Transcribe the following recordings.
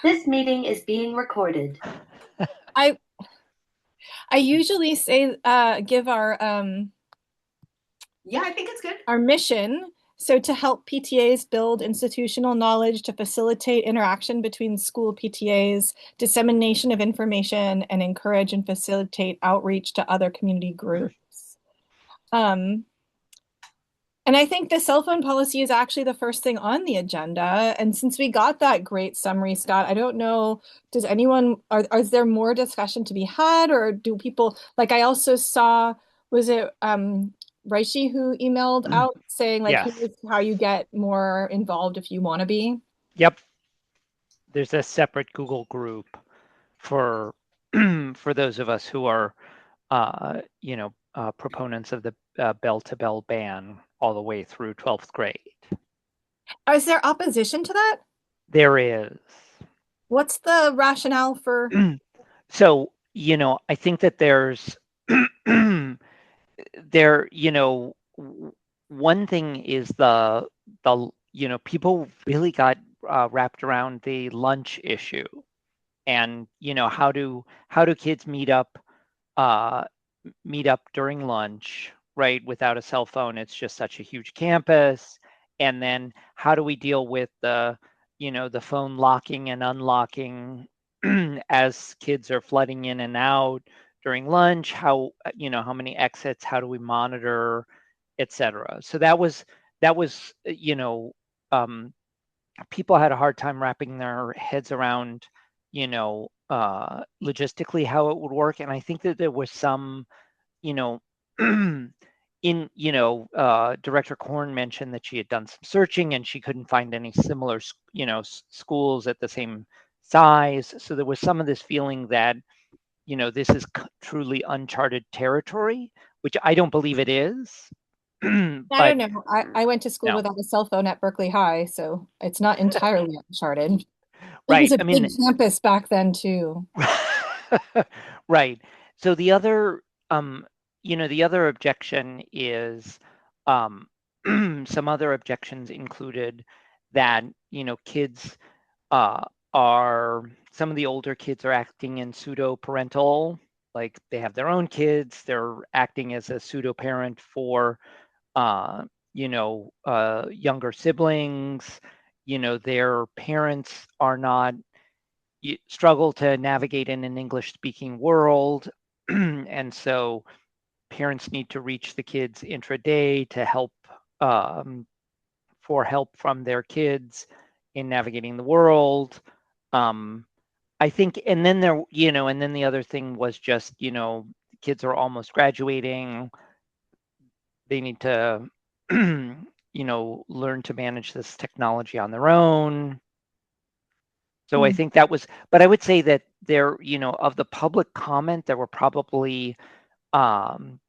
This meeting is being recorded. I I usually say give Yeah, I think it's good. our mission. So to help PTAs build institutional knowledge to facilitate interaction between school PTAs, dissemination of information, and encourage and facilitate outreach to other community groups. Um, and I think the cell phone policy is actually the first thing on the agenda. And since we got that great summary, Scott, I don't know, does anyone, is there more discussion to be had, or do people, like I also saw, was it Reishi who emailed out saying like, Yes. here's how you get more involved if you want to be? Yep. There's a separate Google group for for those of us who are proponents of the bell-to-bell ban all the way through 12th grade. Is there opposition to that? There is. What's the rationale for? So, I think that there's there, one thing is people really got wrapped around the lunch issue, and how do kids meet up during lunch, right, without a cell phone? It's just such a huge campus. And then how do we deal with the phone locking and unlocking as kids are flooding in and out during lunch? How many exits, how do we monitor, etc. So that was people had a hard time wrapping their heads around logistically how it would work. And I think that there was some you know Director Korn mentioned that she had done some searching and she couldn't find any similar schools at the same size. So there was some of this feeling that this is truly uncharted territory, which I don't believe it is. I But don't know. I went to school no. without a cell phone at Berkeley High, so it's not entirely uncharted. It was Right. a I big mean, campus back then too. right. So the other objection is, um, some other objections included that, kids uh, some of the older kids are acting in pseudo parental, like they have their own kids, they're acting as a pseudo parent for, uh, younger siblings. Their parents are not struggle to navigate in an English speaking world. And so parents need to reach the kids intraday to um, help from their kids in navigating the world. Um, I think, and then the other thing was just, kids are almost graduating. They need to, learn to manage this technology on their own. So I Hmm. think that was, but I would say that of the public comment, there were probably, um,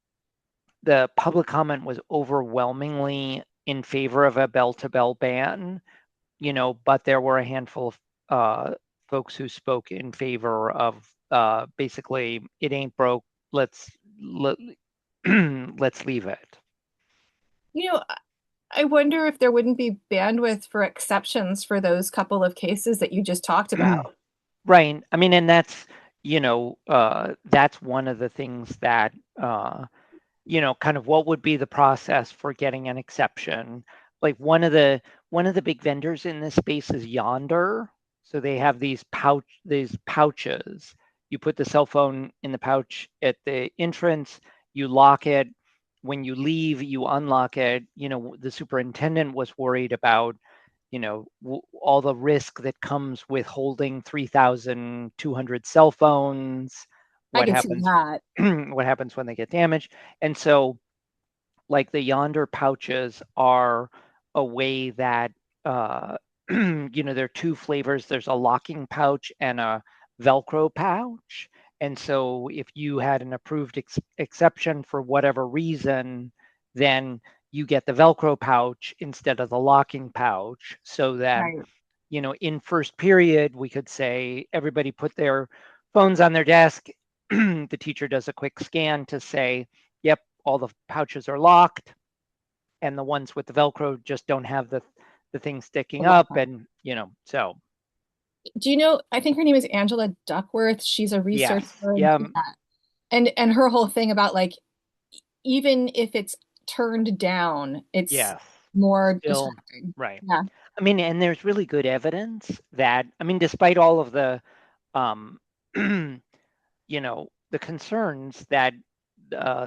the public comment was overwhelmingly in favor of a bell-to-bell ban, but there were a handful of folks who spoke in favor of basically, it ain't broke, let, let's leave it. You know, I wonder if there wouldn't be bandwidth for exceptions for those couple of cases that you just talked about. Right. I mean, and that's one of the things that kind of what would be the process for getting an exception. Like one of the big vendors in this space is Yonder. So they have these pouches. You put the cell phone in the pouch at the entrance, you lock it. When you leave, you unlock it. The superintendent was worried about all the risk that comes with holding 3,200 cell phones. I What can see happens that. what happens when they get damaged? And so, like, the Yonder pouches are a way that there are two flavors. There's a locking pouch and a Velcro pouch. And so if you had an approved exception for whatever reason, then you get the Velcro pouch instead of the locking pouch, so that Right. in first period, we could say everybody put their phones on their desk. The teacher does a quick scan to say, yep, all the pouches are locked, and the ones with the Velcro just don't have the thing sticking up. And, so. Do you know, I think her name is Angela Duckworth. She's a researcher. Yes. Yeah. Yeah. And her whole thing about like even if it's turned down, it's Yes. more Still, distracting. right. Yeah. I mean, and there's really good evidence that, I mean, despite all of the, um, the concerns that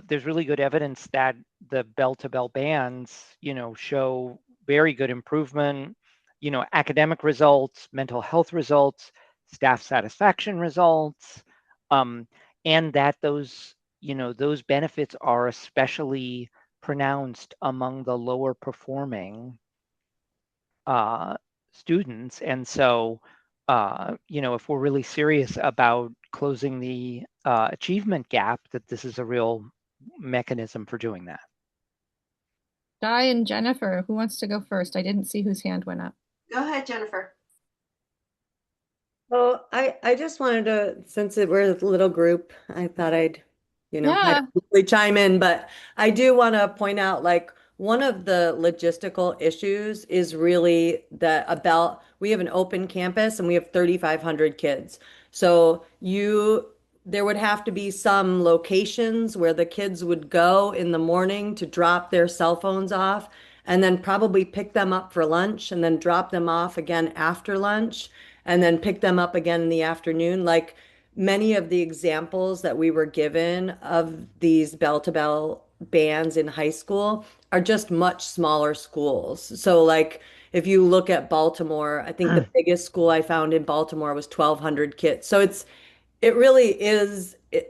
there's really good evidence that the bell-to-bell bands, show very good improvement, academic results, mental health results, staff satisfaction results, um, and that those benefits are especially pronounced among the lower performing uh, students. And so, if we're really serious about closing the achievement gap, that this is a real mechanism for doing that. Guy and Jennifer, who wants to go first? I didn't see whose hand went up. Go ahead, Jennifer. Oh, I just wanted to, since we're a little group, I thought I Yeah. don't really chime in, but I do want to point out like one of the logistical issues is really that about we have an open campus and we have 3,500 kids. So there would have to be some locations where the kids would go in the morning to drop their cell phones off and then probably pick them up for lunch and then drop them off again after lunch and then pick them up again in the afternoon. Like many of the examples that we were given of these bell to bell bands in high school are just much smaller schools. So, like, if you look at Baltimore, I think the biggest school I found in Baltimore was 1,200 kids. So it really Yeah. is a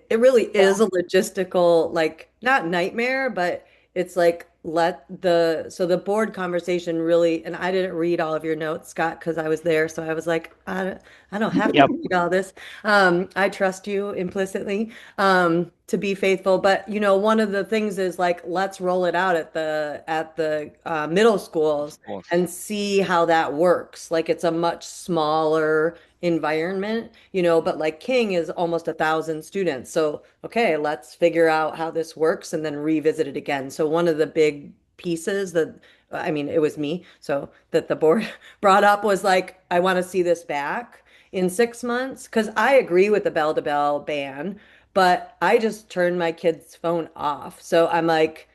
logistical like not nightmare, but it's like so the board conversation really, and I didn't read all of your notes, Scott, because I was there, so I was like, I don't have to Yep. read all this. I trust you implicitly to be faithful, but one of the things is like let's roll it out at the middle schools Schools. and see how that works. Like it's a much smaller environment, but like King is almost 1,000 students. So, okay, let's figure out how this works and then revisit it again. So one of the big pieces that, I mean, it was me, so that the board brought up was like, I want to see this back in 6 months because I agree with the bell to bell ban, but I just turned my kid's phone off. So I'm like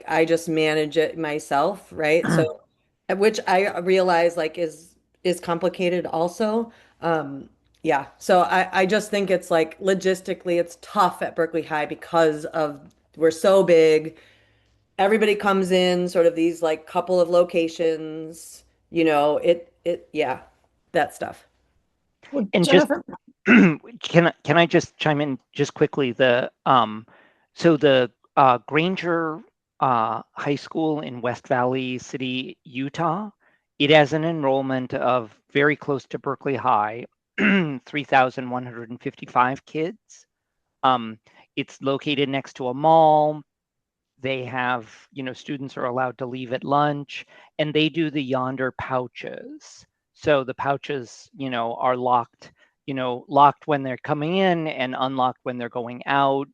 I just manage it myself, right? So which I realize like is complicated also. Um yeah. So I just think it's like logistically it's tough at Berkeley High because of we're so big. Everybody comes in sort of these like couple of locations, yeah, that stuff. Well, And just Jennifer, can I just chime in just quickly? The Granger High School in West Valley City, Utah, it has an enrollment of very close to Berkeley High, 3,155 kids. Um, it's located next to a mall. They have, students are allowed to leave at lunch, and they do the yonder pouches. So the pouches, are locked when they're coming in and unlocked when they're going out.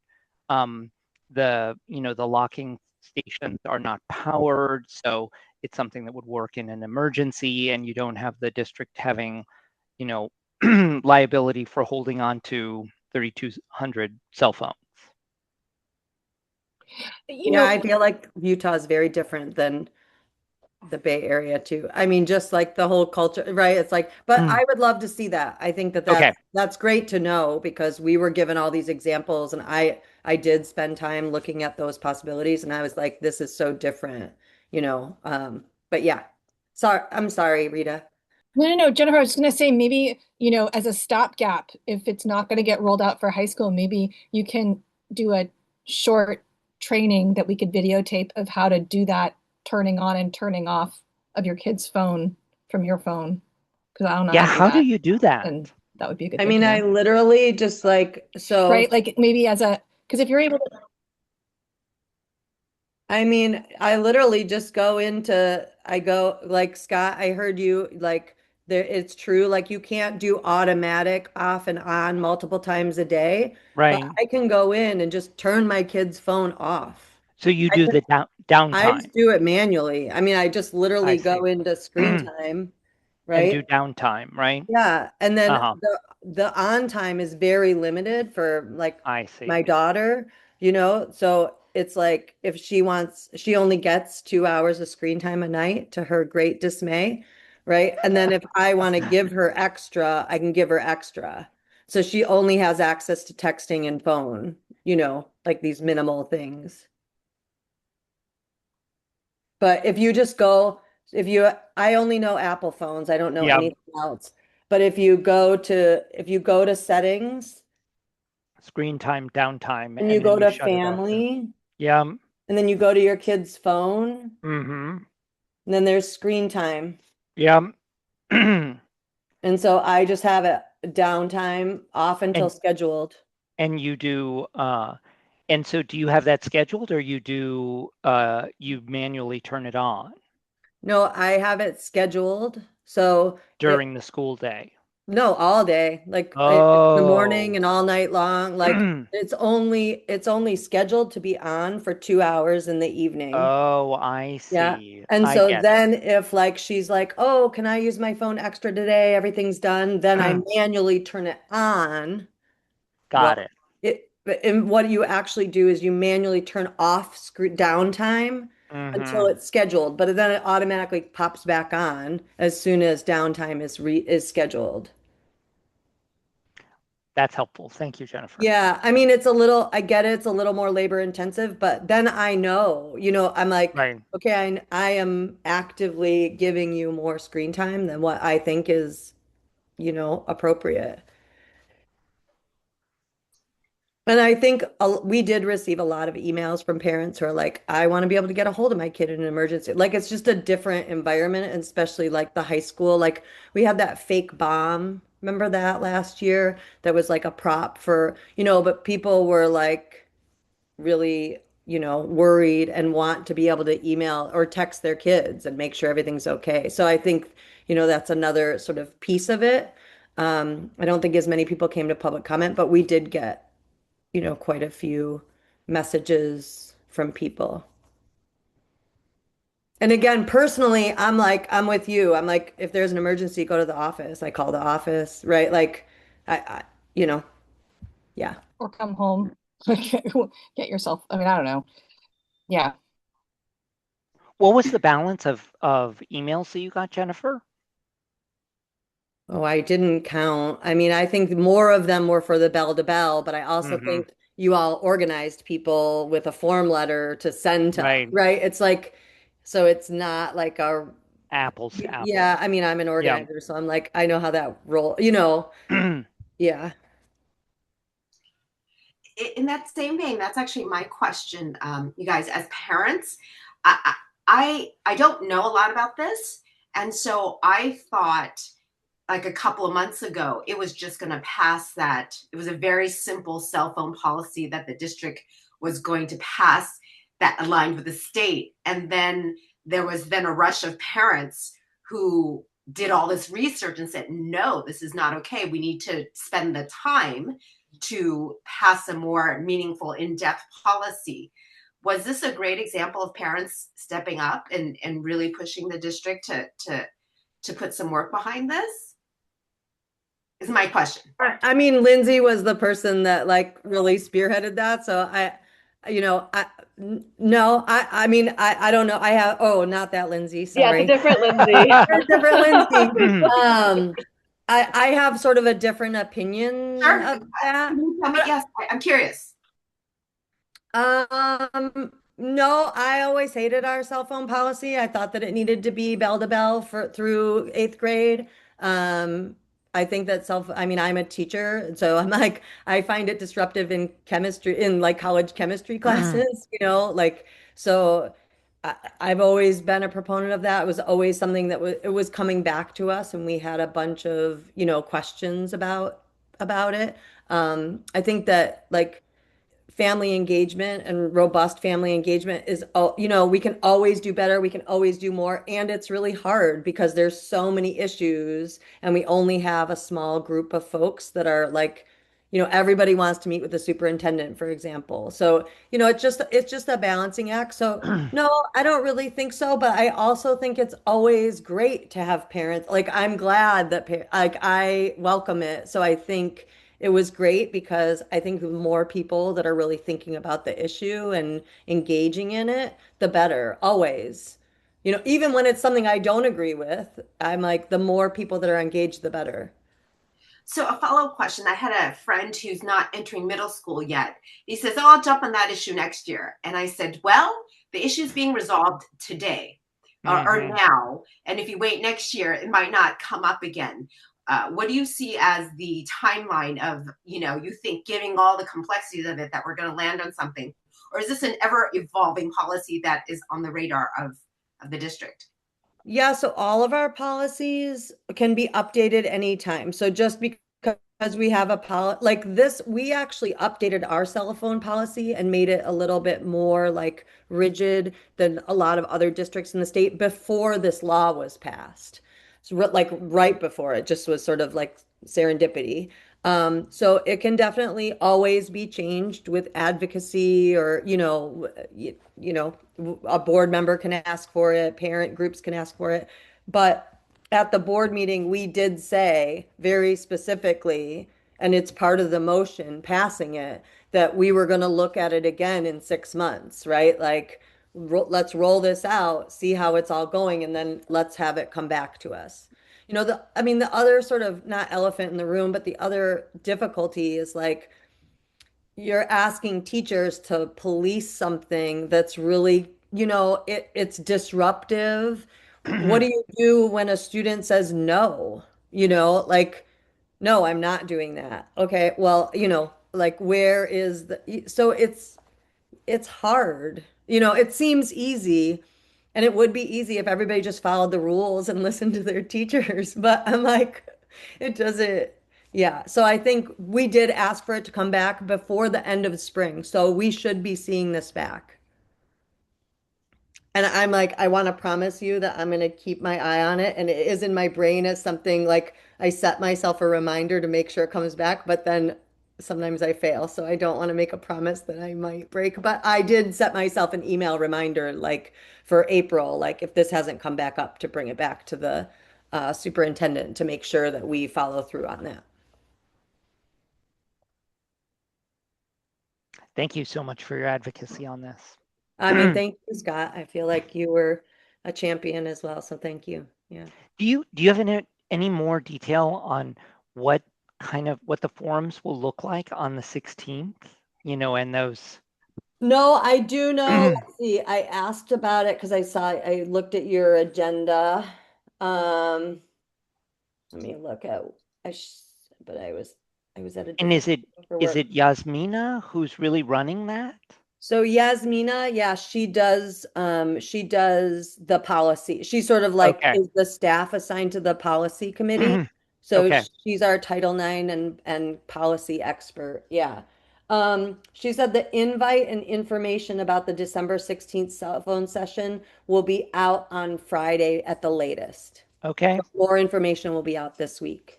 Um, the locking stations are not powered, so it's something that would work in an emergency, and you don't have the district having, you know, liability for holding on to 3,200 cell phones. you Yeah, know, I feel like Utah is very different than the Bay Area too. I mean, just like the whole culture, right? It's like, but I would love to see that. I think that Okay. that's great to know because we were given all these examples and I did spend time looking at those possibilities and I was like, this is so different, you know. But yeah. Sorry, I'm sorry, Rita. no, Jennifer, I was just going to say maybe, as a stopgap, if it's not going to get rolled out for high school, maybe you can do a short training that we could videotape of how to do that turning on and turning off of your kid's phone from your phone. Because I don't know how Yeah, to do how do that. you do that? And that would be a good I thing mean, to I know. literally just like so Right? Like maybe because if you're able to, I mean, I literally just I go like Scott, I heard you like there it's true like you can't do automatic off and on multiple times a day, but Right. I can go in and just turn my kid's phone off. So you I do can, the I downtime. just do it manually. I mean, I just I literally see. go into screen time, And right? do downtime, right? Yeah, and then Uh-huh. the on time is very limited for like I my see. daughter, so it's like if she wants, she only gets 2 hours of screen time a night to her great dismay, right? And then if I want to give her extra, I can give her extra. So she only has access to texting and phone, like these minimal things. But if you just go, I only know Apple phones. I don't know Yeah, anything else. But if you go to settings screen time, downtime, and you and then go you to shut it off there. family Yeah. and then you go to your kid's phone Mm-hmm. and then there's screen time. Yeah. And so I just have it downtime off until And scheduled. and you do and so do you have that scheduled or you manually turn it on No, I have it scheduled. So during the school day? no, all day, like in the morning Oh. and all night long. Like it's only scheduled to be on for 2 hours in the evening. Oh, I Yeah. see. And I so get it. then if like she's like, "Oh, can I use my phone extra today? Everything's done." Then I manually turn it on. Got Well, it. and what you actually do is you manually turn off screen downtime until Mm-hmm. it's scheduled, but then it automatically pops back on as soon as downtime is scheduled. That's helpful. Thank you, Jennifer. Yeah, I mean, I get it, it's a little more labor intensive, but then I know, I'm like, Right. okay, I am actively giving you more screen time than what I think is, appropriate. And I think we did receive a lot of emails from parents who are like, I want to be able to get a hold of my kid in an emergency. Like, it's just a different environment, and especially like the high school. Like, we had that fake bomb. Remember that last year? That was like a prop for, but people were like, really, worried and want to be able to email or text their kids and make sure everything's okay. So I think, that's another sort of piece of it. I don't think as many people came to public comment, but we did get, quite a few messages from people. And again, personally, I'm with you. I'm like, if there's an emergency, go to the office. I call the office, right? Like, I you know, yeah. Or come home. Get yourself, I mean, I don't know. Yeah. What was the balance of emails that you got, Jennifer? Oh, I didn't count. I mean, I think more of them were for the bell to bell, but I also Mm-hmm. think you all organized people with a form letter to send to, Right. right? It's like, so it's not like Apples to yeah, apples. I mean, I'm an Yeah. organizer, so I'm like, I know how that yeah. In that same vein, that's actually my question, you guys, as parents. I don't know a lot about this, and so I thought like a couple of months ago it was just going to pass that it was a very simple cell phone policy that the district was going to pass that aligned with the state, and then there was then a rush of parents who did all this research and said, no, this is not okay, we need to spend the time to pass a more meaningful, in-depth policy. Was this a great example of parents stepping up and really pushing the district to put some work behind this? Is my question. I mean, Lindsay was the person that like really spearheaded that. So no, I mean, I don't know. Oh, not that Lindsay. Yeah, it's a Sorry. different Lindsay. There's different Lindsay. I have sort of a different opinion Sure. of that. Can you tell me? Yes, I'm curious. No, I always hated our cell phone policy. I thought that it needed to be bell to bell through eighth grade. Um, I think that I mean, I'm a teacher, so I'm like, I find it disruptive in chemistry, in like college chemistry classes, like, so I've always been a proponent of that. It was always something that it was coming back to us, and we had a bunch of, questions about it. I think that like family engagement and robust family engagement is, we can always do better, we can always do more, and it's really hard because there's so many issues and we only have a small group of folks that are like, everybody wants to meet with the superintendent, for example. So, it's just a balancing act. So, no, I don't really think so, but I also think it's always great to have parents. Like I'm glad that like I welcome it. So I think it was great because I think the more people that are really thinking about the issue and engaging in it, the better, always. Even when it's something I don't agree with, I'm like, the more people that are engaged, the better. So a follow-up question. I had a friend who's not entering middle school yet. He says, "Oh, I'll jump on that issue next year." And I said, "Well, the issue is being resolved today or Hmm. now. And if you wait next year, it might not come up again." What do you see as the timeline of, you think giving all the complexities of it that we're going to land on something? Or is this an ever evolving policy that is on the radar of the district? Yeah, so all of our policies can be updated anytime. So just because we have a like this, we actually updated our cell phone policy and made it a little bit more like rigid than a lot of other districts in the state before this law was passed. So like right before it just was sort of like serendipity. So it can definitely always be changed with advocacy or, a board member can ask for it, parent groups can ask for it. But at the board meeting, we did say very specifically, and it's part of the motion passing it, that we were going to look at it again in 6 months, right? Like, let's roll this out, see how it's all going, and then let's have it come back to us. I mean, the other sort of not elephant in the room, but the other difficulty is like you're asking teachers to police something that's really, it's disruptive. What do you do when a student says no? Like, no, I'm not doing that. Okay, well, like where is so it's hard. It seems easy, and it would be easy if everybody just followed the rules and listened to their teachers. But I'm like, it doesn't. Yeah. So I think we did ask for it to come back before the end of spring. So we should be seeing this back. And I'm like, I want to promise you that I'm going to keep my eye on it. And it is in my brain as something like I set myself a reminder to make sure it comes back, but then sometimes I fail. So I don't want to make a promise that I might break. But I did set myself an email reminder like for April, like if this hasn't come back up to bring it back to the superintendent to make sure that we follow through on that. Thank you so much for your advocacy on this. I mean, thank you, Scott. I feel like you were a champion as well. So thank you. Yeah. Do you have any more detail on what what the forums will look like on the 16th? And those. No, I do know. Let's see. I asked about it because I looked at your agenda. Um, Let me look at, I, sh but I was at a And is different it for is work. it Yasmina who's really running that? So Yasmina, yeah, she does the policy. She sort of like Okay. is the staff assigned to the policy committee. So Okay. she's our Title IX and policy expert. Yeah. She said the invite and information about the December 16th cell phone session will be out on Friday at the latest. Okay. So more information will be out this week.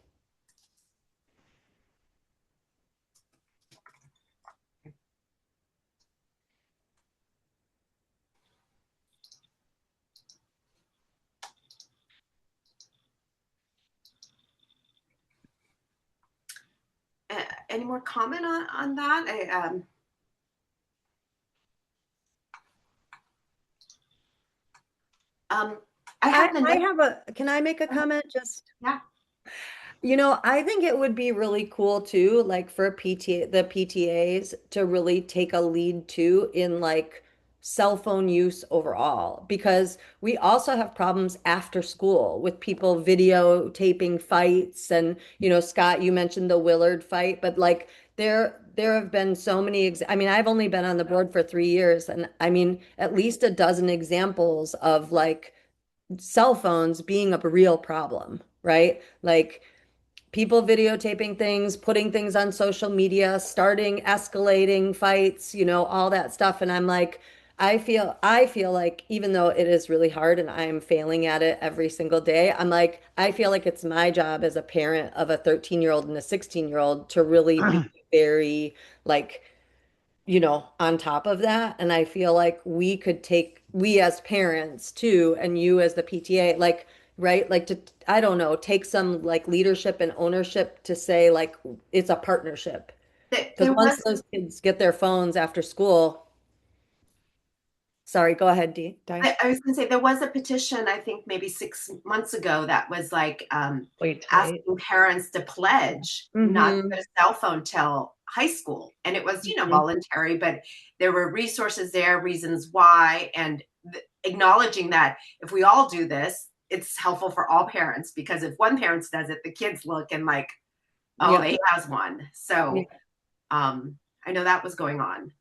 Any more comment on that? Um, I I, have the I next. have a, can I make a comment? Just, Yeah. I think it would be really cool too, like for the PTAs to really take a lead too in like cell phone use overall, because we also have problems after school with people videotaping fights. And, Scott, you mentioned the Willard fight, but like there have been so many, I mean, I've only been on the board for 3 years, and I mean, at least a dozen examples of like cell phones being a real problem, right? Like people videotaping things, putting things on social media, starting escalating fights, all that stuff. And I'm like, I feel like even though it is really hard and I'm failing at it every single day, I'm like, I feel like it's my job as a parent of a 13-year-old and a 16-year-old to really be very like, on top of that. And I feel like we as parents too, and you as the PTA, like, right, like I don't know, take some like leadership and ownership to say like it's a partnership. Because There once was those kids get their phones after school, sorry, go ahead, Di. I was going to say there was a petition, I think maybe 6 months ago, that was like Wait tight. asking parents to pledge not to Mm-hmm. get a cell phone till high school, and it was Mm-hmm. voluntary, but there were resources there, reasons why, and acknowledging that if we all do this, it's helpful for all parents, because if one parent does it, the kids look and like, oh, Yeah. they has one. Yeah. So I know that was going on.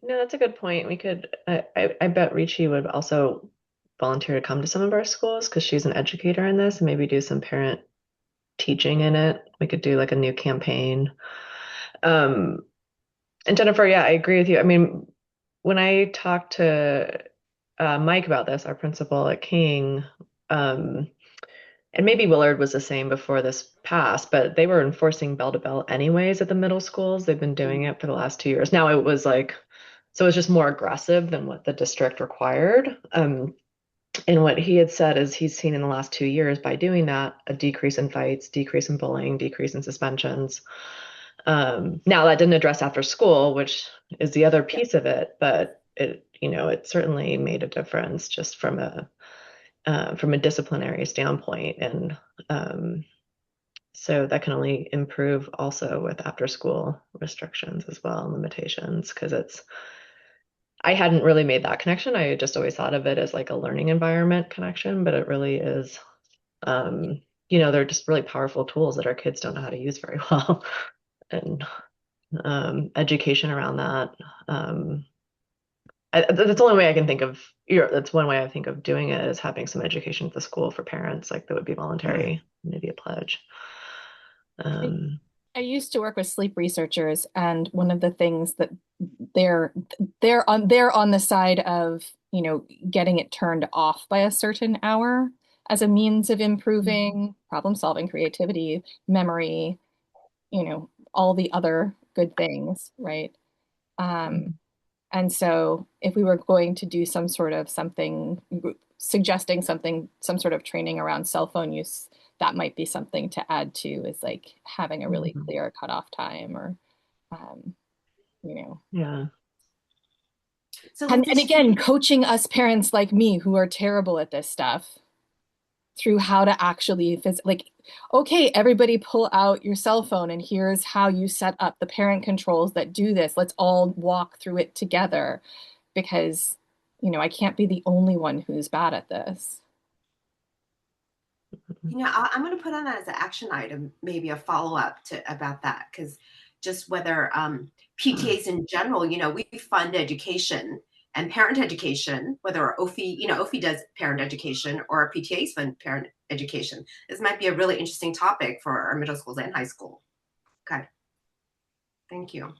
No, that's a good point. We could, I bet Ricci would also volunteer to come to some of our schools because she's an educator in this and maybe do some parent teaching in it. We could do like a new campaign. Um, and Jennifer, yeah, I agree with you. I mean, when I talked to Mike about this, our principal at King, um, and maybe Willard was the same before this passed, but they were enforcing bell to bell anyways at the middle schools. They've been doing it for the last 2 years. Now it was like, so it was just more aggressive than what the district required. And what he had said is he's seen in the last 2 years by doing that a decrease in fights, decrease in bullying, decrease in suspensions. Now that didn't address after school, which is the other piece of it, but it certainly made a difference just from a disciplinary standpoint, and so that can only improve also with after school restrictions as well and limitations because I hadn't really made that connection. I just always thought of it as like a learning environment connection, but it really is, they're just really powerful tools that our kids don't know how to use very well. And education around that. That's the only way I can think of, that's one way I think of doing it is having some education at the school for parents, like that would be voluntary, maybe a pledge. I used to work with sleep researchers, and one of the things that they're they're on the side of, getting it turned off by a certain hour as a means of improving problem solving, creativity, memory, all the other good things, right? Um, and so if we were going to do some sort of something, suggesting something, some sort of training around cell phone use, that might be something to add to, is like having a really clear cutoff time, or, um, you know. Yeah. So And again, coaching us parents like me who are terrible at this stuff through how to actually like, okay, everybody pull out your cell phone and here's how you set up the parent controls that do this. Let's all walk through it together, because, I can't be the only one who's bad at this. I'm going to put on that as an action item, maybe a follow-up to about that, because just whether PTAs in general, we fund education and parent education, whether OFI does parent education or PTAs fund parent education. This might be a really interesting topic for our middle schools and high school. Okay. Thank you.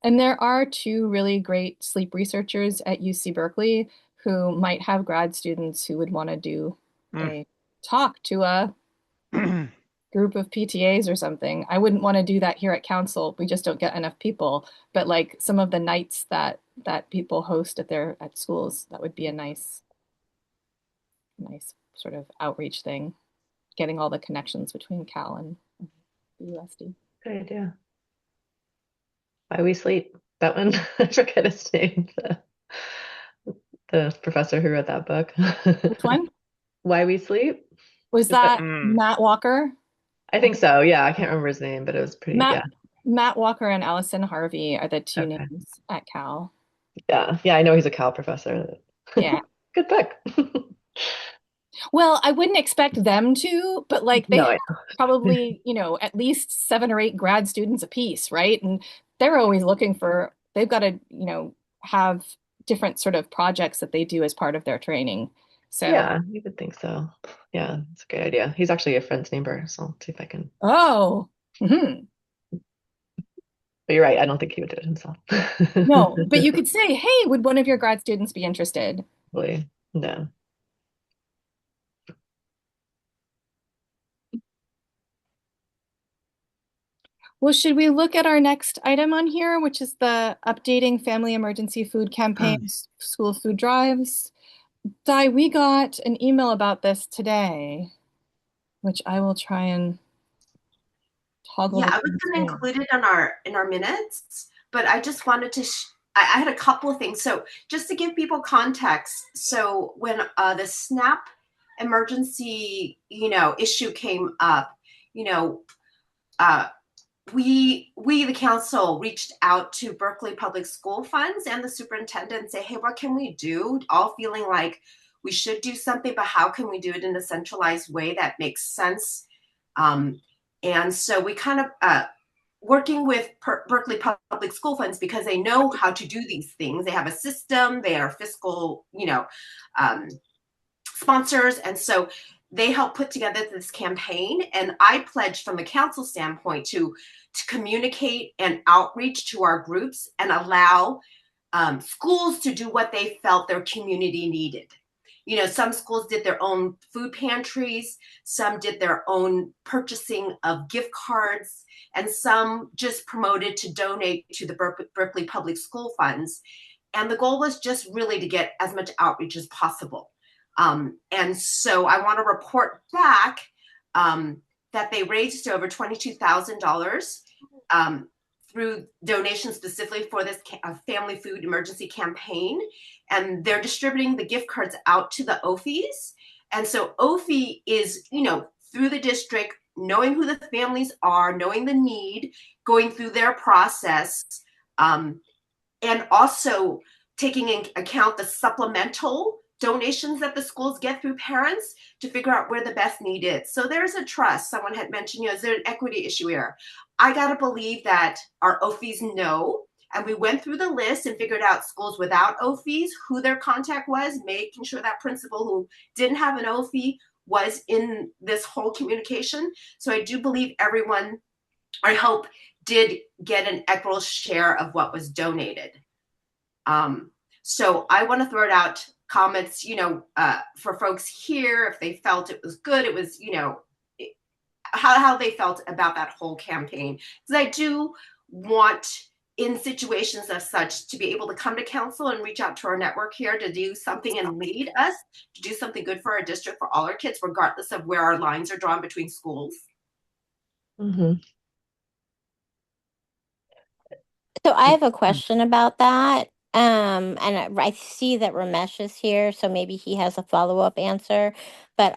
And there are two really great sleep researchers at UC Berkeley who might have grad students who would want to do a talk to a group of PTAs or something. I wouldn't want to do that here at council. We just don't get enough people. But like some of the nights that people host at schools, that would be a nice sort of outreach thing, getting all the connections between Cal and the USD. Good idea. Why We Sleep. That one, I forget his name. The professor who wrote that book. Which one? Why We Sleep? Was that Matt Walker? I think so. Yeah, I can't remember his name, but it was pretty. Matt Walker and Allison Harvey are the two names at Cal. Yeah, I know he's a Cal professor. Yeah. Good book. Well, I wouldn't expect them to, but like they have probably, at least 7 or 8 grad students apiece, right? And they're always looking for, they've got to, have different sort of projects that they do as part of their training. So yeah, you would think so. Yeah, it's a good idea. He's actually a friend's neighbor, so I'll see if I can. Oh. Mm-hmm. But you're right, I don't think he would do it himself. No, but you could say, hey, would one of your grad students be interested? Probably. No. Well, should we look at our next item on here, which is the updating family emergency food campaigns, school food drives? Di, we got an email about this today, which I will try and toggle Yeah, I was between going to screens. include it in our minutes, but I just wanted to. I had a couple of things. So just to give people context, so when the SNAP emergency, issue came up, you know, uh, we the council reached out to Berkeley Public School Funds and the superintendent and say, hey, what can we do? All feeling like we should do something, but how can we do it in a centralized way that makes sense? Um, and so we kind of working with Berkeley Public School Funds because they know how to do these things. They have a system. They are fiscal, um, sponsors, and so they help put together this campaign. And I pledged from the council standpoint to communicate and outreach to our groups and allow schools to do what they felt their community needed. Some schools did their own food pantries, some did their own purchasing of gift cards, and some just promoted to donate to the Berkeley Public School Funds. And the goal was just really to get as much outreach as possible. And so I want to report back that they raised over $22,000 through donations specifically for this family food emergency campaign. And they're distributing the gift cards out to the OFIs. And so OFI is, through the district, knowing who the families are, knowing the need, going through their process, and also taking into account the supplemental donations that the schools get through parents to figure out where the best need is. So there's a trust. Someone had mentioned, is there an equity issue here? I got to believe that our OFIs know. And we went through the list and figured out schools without OFIs, who their contact was, making sure that principal who didn't have an OFI was in this whole communication. So I do believe everyone, I hope, did get an equitable share of what was donated. So I want to throw it out comments, for folks here, if they felt it was good, it was, how they felt about that whole campaign. Because I do want, in situations of such, to be able to come to council and reach out to our network here to do something and lead us to do something good for our district, for all our kids, regardless of where our lines are drawn between schools. Mm-hmm. So I have a question about that. And I see that Ramesh is here, so maybe he has a follow-up answer. But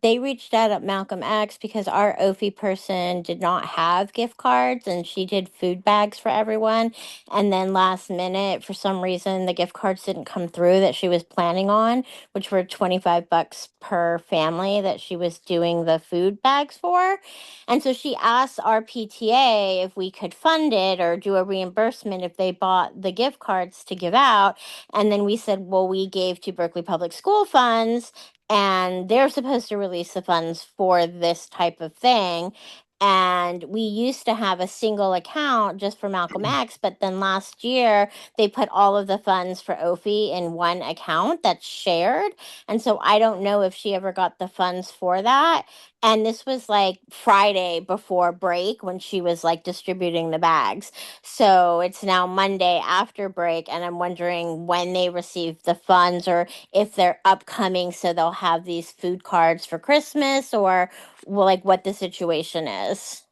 they reached out at Malcolm X because our OFI person did not have gift cards and she did food bags for everyone. And then last minute, for some reason, the gift cards didn't come through that she was planning on, which were $25 per family that she was doing the food bags for. And so she asked our PTA if we could fund it or do a reimbursement if they bought the gift cards to give out. And then we said, well, we gave to Berkeley Public School Funds and they're supposed to release the funds for this type of thing. And we used to have a single account just for Malcolm X, but then last year they put all of the funds for OFI in one account that's shared. And so I don't know if she ever got the funds for that. And this was like Friday before break when she was like distributing the bags. So it's now Monday after break. And I'm wondering when they received the funds or if they're upcoming. So they'll have these food cards for Christmas or well, like what the situation is.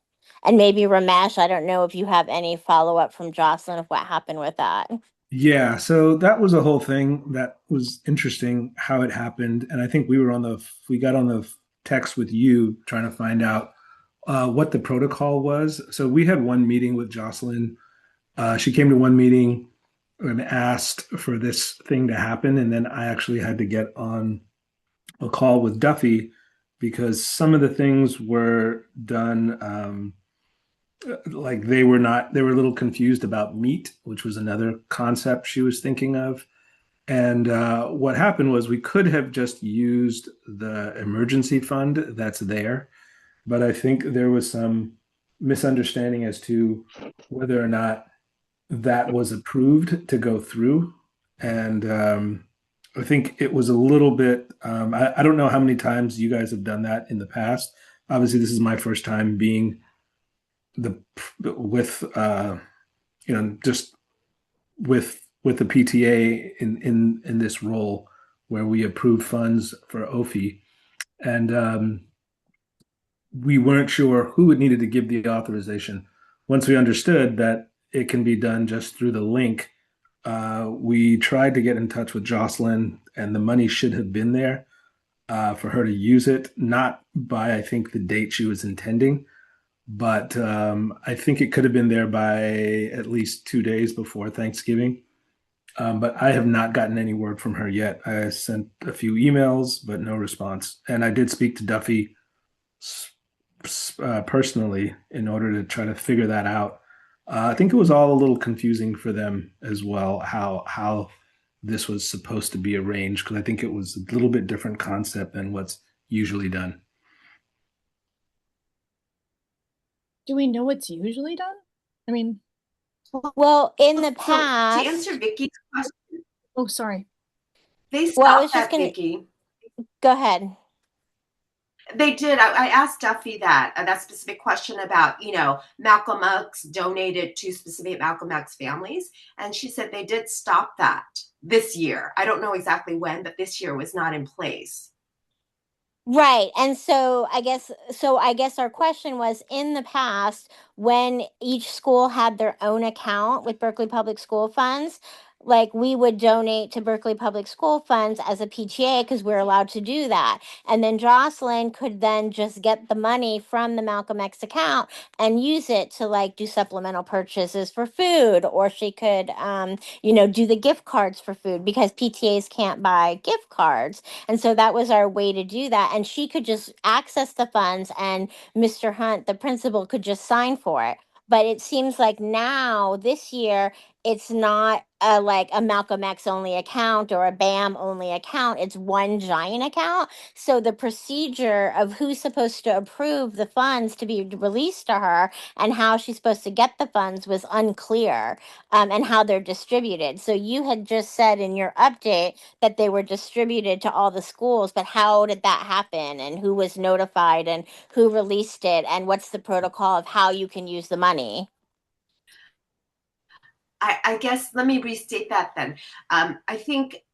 And maybe Ramesh, I don't know if you have any follow up from Jocelyn of what happened with that. Yeah, so that was a whole thing that was interesting how it happened. And I think we got on the text with you trying to find out what the protocol was. So we had one meeting with Jocelyn. She came to one meeting and asked for this thing to happen. And then I actually had to get on a call with Duffy because some of the things were done like they were a little confused about meat, which was another concept she was thinking of. And what happened was we could have just used the emergency fund that's there, but I think there was some misunderstanding as to whether or not that was approved to go through. And I think it was a little bit, I don't know how many times you guys have done that in the past. Obviously, this is my first time being the with just with the PTA in this role where we approved funds for OFI, and we weren't sure who would needed to give the authorization. Once we understood that it can be done just through the link, we tried to get in touch with Jocelyn, and the money should have been there for her to use it, not by, I think, the date she was intending, but I think it could have been there by at least 2 days before Thanksgiving. But I have not gotten any word from her yet. I sent a few emails, but no response. And I did speak to Duffy personally in order to try to figure that out. I think it was all a little confusing for them as well, how this was supposed to be arranged, because I think it was a little bit different concept than what's usually done. Do we know what's usually done? I mean, Well, in the So to past, answer Vicky's question, oh, sorry. they well, I was stopped just that, gonna Vicky. go ahead. They did. I asked Duffy that specific question about, Malcolm X donated to specific Malcolm X families, and she said they did stop that this year. I don't know exactly when, but this year was not in place. Right. And so I guess our question was, in the past, when each school had their own account with Berkeley Public School funds, like we would donate to Berkeley Public School funds as a PTA because we're allowed to do that. And then Jocelyn could then just get the money from the Malcolm X account and use it to like do supplemental purchases for food, or she could do the gift cards for food because PTAs can't buy gift cards. And so that was our way to do that. And she could just access the funds, and Mr. Hunt, the principal, could just sign for it. But it seems like now, this year, it's not like a Malcolm X only account or a BAM only account. It's one giant account. So the procedure of who's supposed to approve the funds to be released to her and how she's supposed to get the funds was unclear, and how they're distributed. So you had just said in your update that they were distributed to all the schools, but how did that happen, and who was notified, and who released it, and what's the protocol of how you can use the money? I guess let me restate that then. I think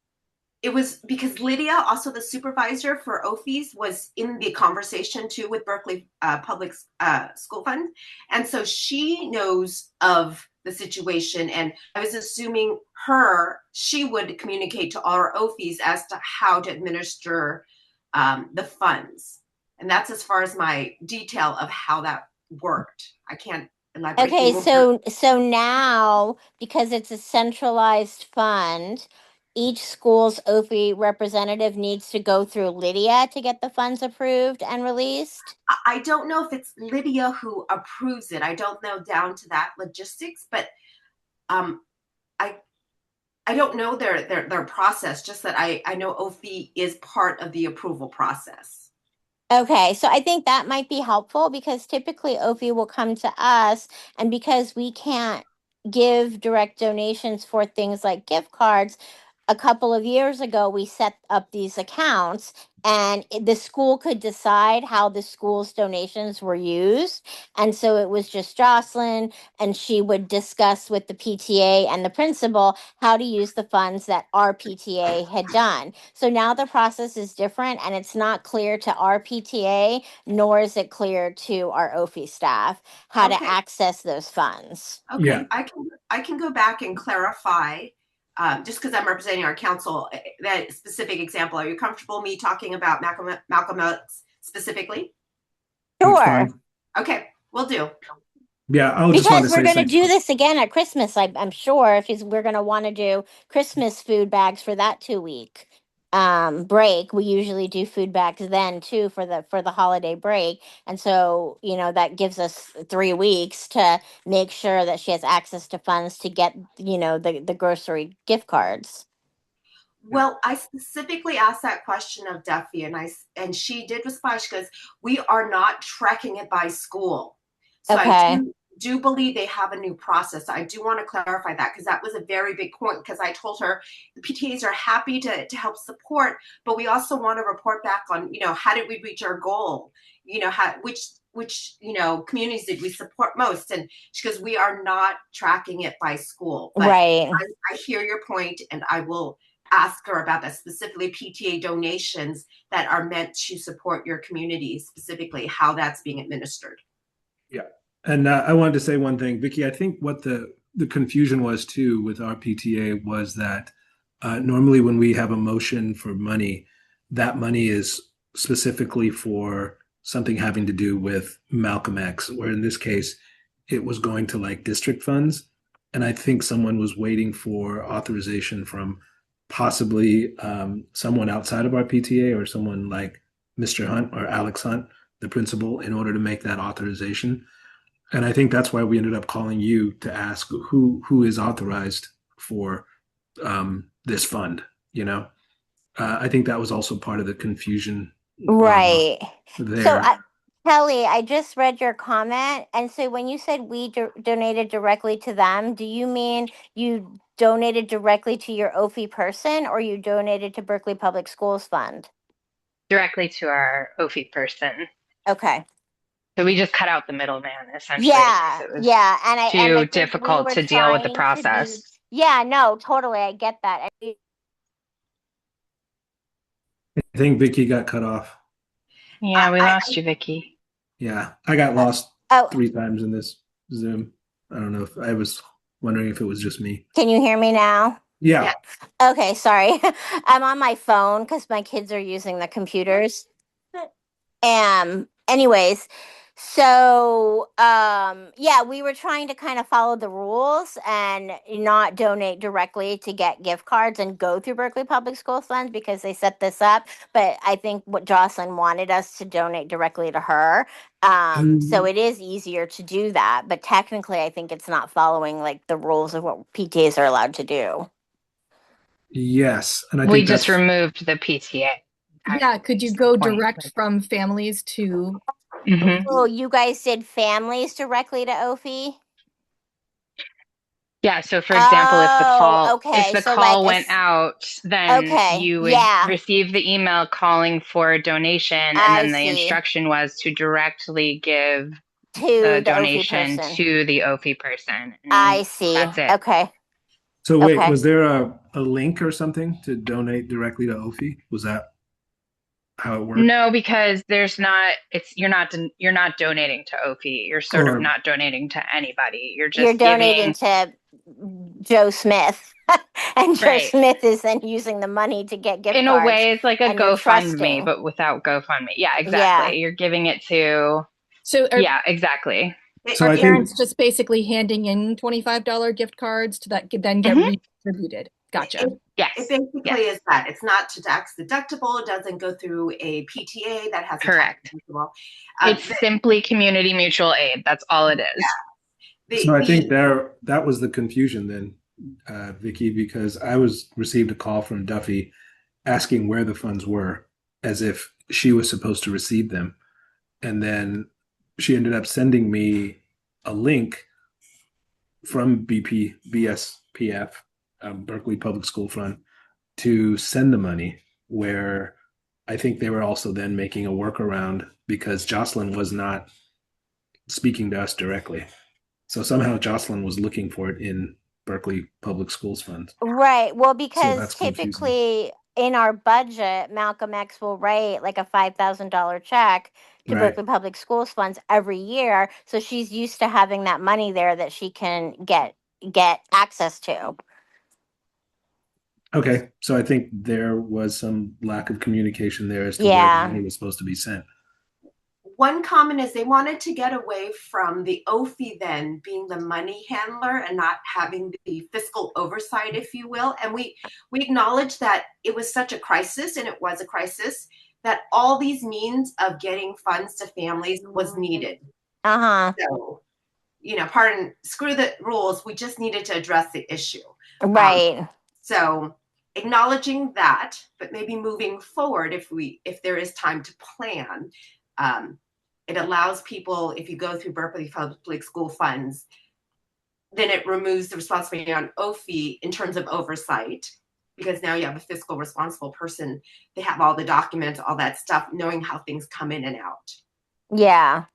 it was because Lydia, also the supervisor for OFIs, was in the conversation too with Berkeley Public School Fund. And so she knows of the situation. And I was assuming she would communicate to all our OFIs as to how to administer the funds. And that's as far as my detail of how that worked. I can't elaborate any Okay, more. so now, because it's a centralized fund, each school's OFI representative needs to go through Lydia to get the funds approved and released. I don't know if it's Lydia who approves it. I don't know down to that logistics, but um, I I don't know their process. Just that I know OFI is part of the approval process. Okay, so I think that might be helpful because typically OFI will come to us, and because we can't give direct donations for things like gift cards, a couple of years ago we set up these accounts, and the school could decide how the school's donations were used. And so it was just Jocelyn, and she would discuss with the PTA and the principal how to use the funds that our PTA had done. So now the process is different, and it's not clear to our PTA, nor is it clear to our OFI staff how to Okay. access those funds. Okay, Yeah. I can go back and clarify, just because I'm representing our council, that specific example. Are you comfortable me talking about Malcolm X specifically? That's Sure. fine. Okay, we'll do. Yeah, I'll just want to Because we're say going to do something. this again at Christmas, I'm sure, if we're going to want to do Christmas food bags for that 2 week break. We usually do food bags then too for the holiday break, and so that gives us 3 weeks to make sure that she has access to funds to get the grocery gift cards. Well, I specifically asked that question of Duffy, and she did respond. She goes, "We are not tracking it by school." So I Okay. do believe they have a new process. I do want to clarify that because that was a very big point. Because I told her the PTAs are happy to help support, but we also want to report back on how did we reach our goal? Which which communities did we support most? And she goes, we are not tracking it by school. But Right. I hear your point, and I will ask her about that, specifically PTA donations that are meant to support your community, specifically how that's being administered. Yeah. And I wanted to say one thing, Vicky. I think what the confusion was too with our PTA was that normally when we have a motion for money, that money is specifically for something having to do with Malcolm X, where in this case, it was going to like district funds. And I think someone was waiting for authorization from possibly someone outside of our PTA or someone like Mr. Hunt or Alex Hunt, the principal, in order to make that authorization. And I think that's why we ended up calling you to ask who is authorized for this fund. I think that was also part of the confusion Right. So, there. Kelly, I just read your comment. And so when you said we donated directly to them, do you mean you donated directly to your OFI person, or you donated to Berkeley Public Schools Fund? Directly to our OFI person. Okay. So we just cut out the middleman, essentially. Yeah. It was Yeah. And I too think we difficult were to deal with the trying to process. yeah, no, totally. I get that. I think Vicky got cut off. Yeah, we lost you, Vicky. Yeah, I got lost Oh, 3 times in this Zoom. I don't know if I was wondering if it was just me. can you hear me now? Yeah. Okay, sorry. I'm on my phone because my kids are using the computers. Anyways, so yeah, we were trying to kind of follow the rules and not donate directly to get gift cards and go through Berkeley Public School Funds because they set this up. But I think what Jocelyn wanted us to donate directly to her. So it is easier to do that, but technically I think it's not following like the rules of what PTAs are allowed to do. Yes, and I We think just that's removed the PTA. Yeah, could you go Point. direct from families to? Mhm. Oh, you guys did families directly to OFI? Yeah, so for example, if Oh, the okay. So like call went out, then okay, you would yeah, receive the email calling for a donation, and I then the see. instruction was to directly give To the the OFI donation person. to the OFI person. I see. That's it. Okay. so. Wait, Okay. was there a link or something to donate directly to OFI? Was that how it worked? No, because there's not. You're not donating to OFI. You're sort of Or not donating to anybody. You're You're just donating giving. to Joe Smith. And Joe Right. Smith is then using the money to get gift In a cards. way, it's like a and you're GoFundMe, trusting. but without GoFundMe. Yeah, Yeah. exactly. You're giving it to. So Yeah, exactly. so are I think parents just basically handing in $25 gift cards to that then get Mhm. redistributed? Gotcha. Yes. It basically Yes. is that it's not tax deductible. It doesn't go through a PTA that has a Correct. tax deductible. It's simply community mutual aid. That's all it is. so. I think that was the confusion then, Vicky, because I received a call from Duffy asking where the funds were, as if she was supposed to receive them, and then she ended up sending me a link from BSPF, Berkeley Public School Fund, to send the money, where I think they were also then making a workaround because Jocelyn was not speaking to us directly. So somehow Jocelyn was looking for it in Berkeley Public Schools Fund. Right. Well, because that's typically in our budget, Malcolm X will write like a $5,000 check to Right. Berkeley Public Schools Funds every year. So she's used to having that money there that she can get access to. Okay, so I think there was some lack of communication there as to where Yeah. the money was supposed to be sent. One comment is they wanted to get away from the OFI then being the money handler and not having the fiscal oversight, if you will. And we acknowledge that it was such a crisis, and it was a crisis, that all these means of getting funds to families was needed. Uh-huh. So, screw the rules. We just needed to address the issue. Right. So acknowledging that, but maybe moving forward, if there is time to plan, it allows people, if you go through Berkeley Public School Funds, then it removes the responsibility on OFI in terms of oversight, because now you have a fiscal responsible person. They have all the documents, all that stuff, knowing how things come in and out. Yeah.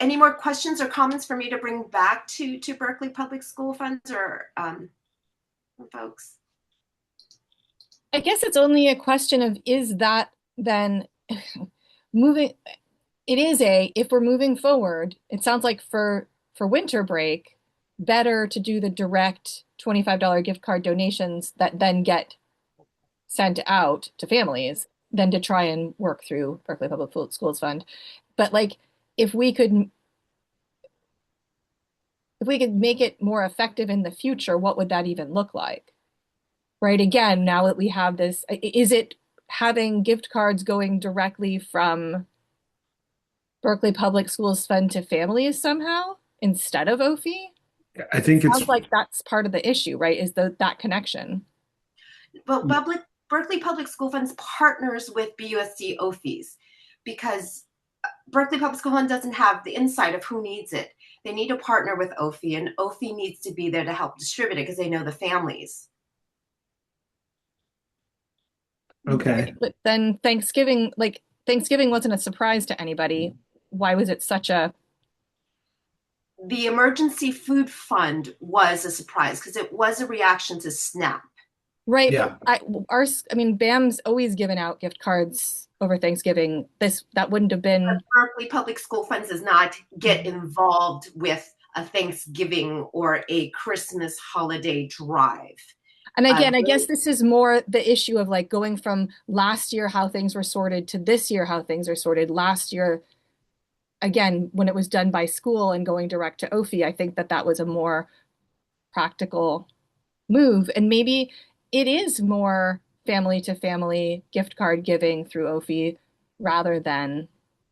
Any more questions or comments for me to bring back to Berkeley Public School Funds or folks? I guess it's only a question of, is that then moving? It is if we're moving forward, it sounds like for winter break, better to do the direct $25 gift card donations that then get sent out to families than to try and work through Berkeley Public Schools Fund. But like, if we could make it more effective in the future, what would that even look like? Right? Again, now that we have this, is it having gift cards going directly from Berkeley Public Schools Fund to families somehow instead of OFI? I think it's Sounds like that's part of the issue, right? Is that connection. Well, Berkeley Public School Funds partners with BUSD OFIs because Berkeley Public School Fund doesn't have the insight of who needs it. They need to partner with OFI, and OFI needs to be there to help distribute it because they know the families. okay. Right. But then Thanksgiving wasn't a surprise to anybody. Why was it such a... The emergency food fund was a surprise because it was a reaction to SNAP. Right. Yeah. BAM's always given out gift cards over Thanksgiving. That wouldn't have been... But Berkeley Public School Funds does not get involved with a Thanksgiving or a Christmas holiday drive. And again, I guess this is more the issue of like going from last year how things were sorted to this year how things are sorted. Last year, again, when it was done by school and going direct to OFI, I think that was a more practical move. And maybe it is more family to family gift card giving through OFI rather than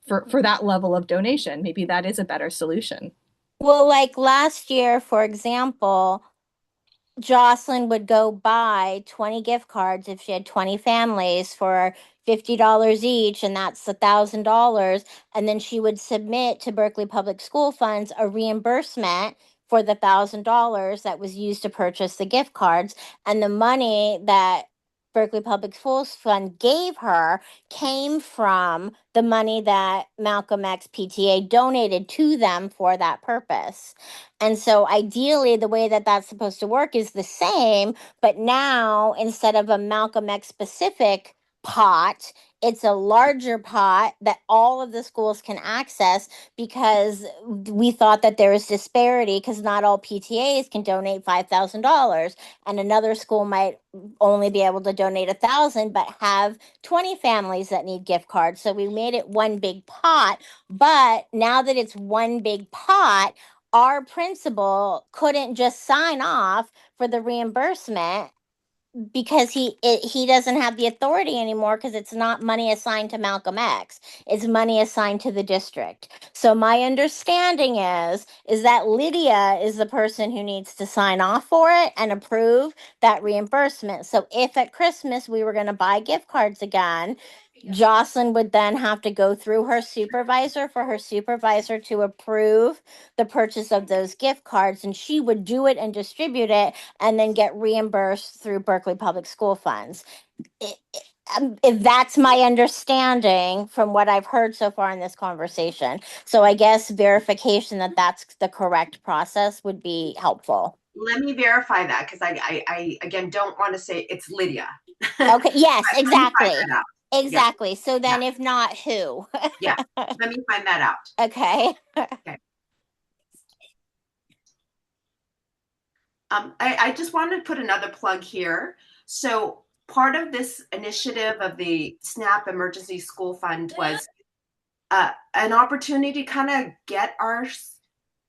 for that level of donation. Maybe that is a better solution. Well, like last year, for example, Jocelyn would go buy 20 gift cards if she had 20 families for $50 each, and that's $1,000. And then she would submit to Berkeley Public School Funds a reimbursement for the $1,000 that was used to purchase the gift cards. And the money that Berkeley Public Schools Fund gave her came from the money that Malcolm X PTA donated to them for that purpose. And so ideally, the way that that's supposed to work is the same, but now instead of a Malcolm X specific pot, it's a larger pot that all of the schools can access because we thought that there is disparity because not all PTAs can donate $5,000 and another school might only be able to donate 1,000 but have 20 families that need gift cards. So we made it one big pot, but now that it's one big pot, our principal couldn't just sign off for the reimbursement because he doesn't have the authority anymore because it's not money assigned to Malcolm X. It's money assigned to the district. So my understanding is that Lydia is the person who needs to sign off for it and approve that reimbursement. So if at Christmas we were going to buy gift cards again, Jocelyn would then have to go through her supervisor for her supervisor to approve the purchase of those gift cards, and she would do it and distribute it and then get reimbursed through Berkeley Public School Funds. If that's my understanding from what I've heard so far in this conversation. So I guess verification that that's the correct process would be helpful. Let me verify that because I again don't want to say it's Lydia. Okay, yes, exactly. Exactly. Yeah. So then if not, who? Yeah, let me find that out. Okay. Okay. I just wanted to put another plug here. So part of this initiative of the SNAP Emergency School Fund was an opportunity to kind of get our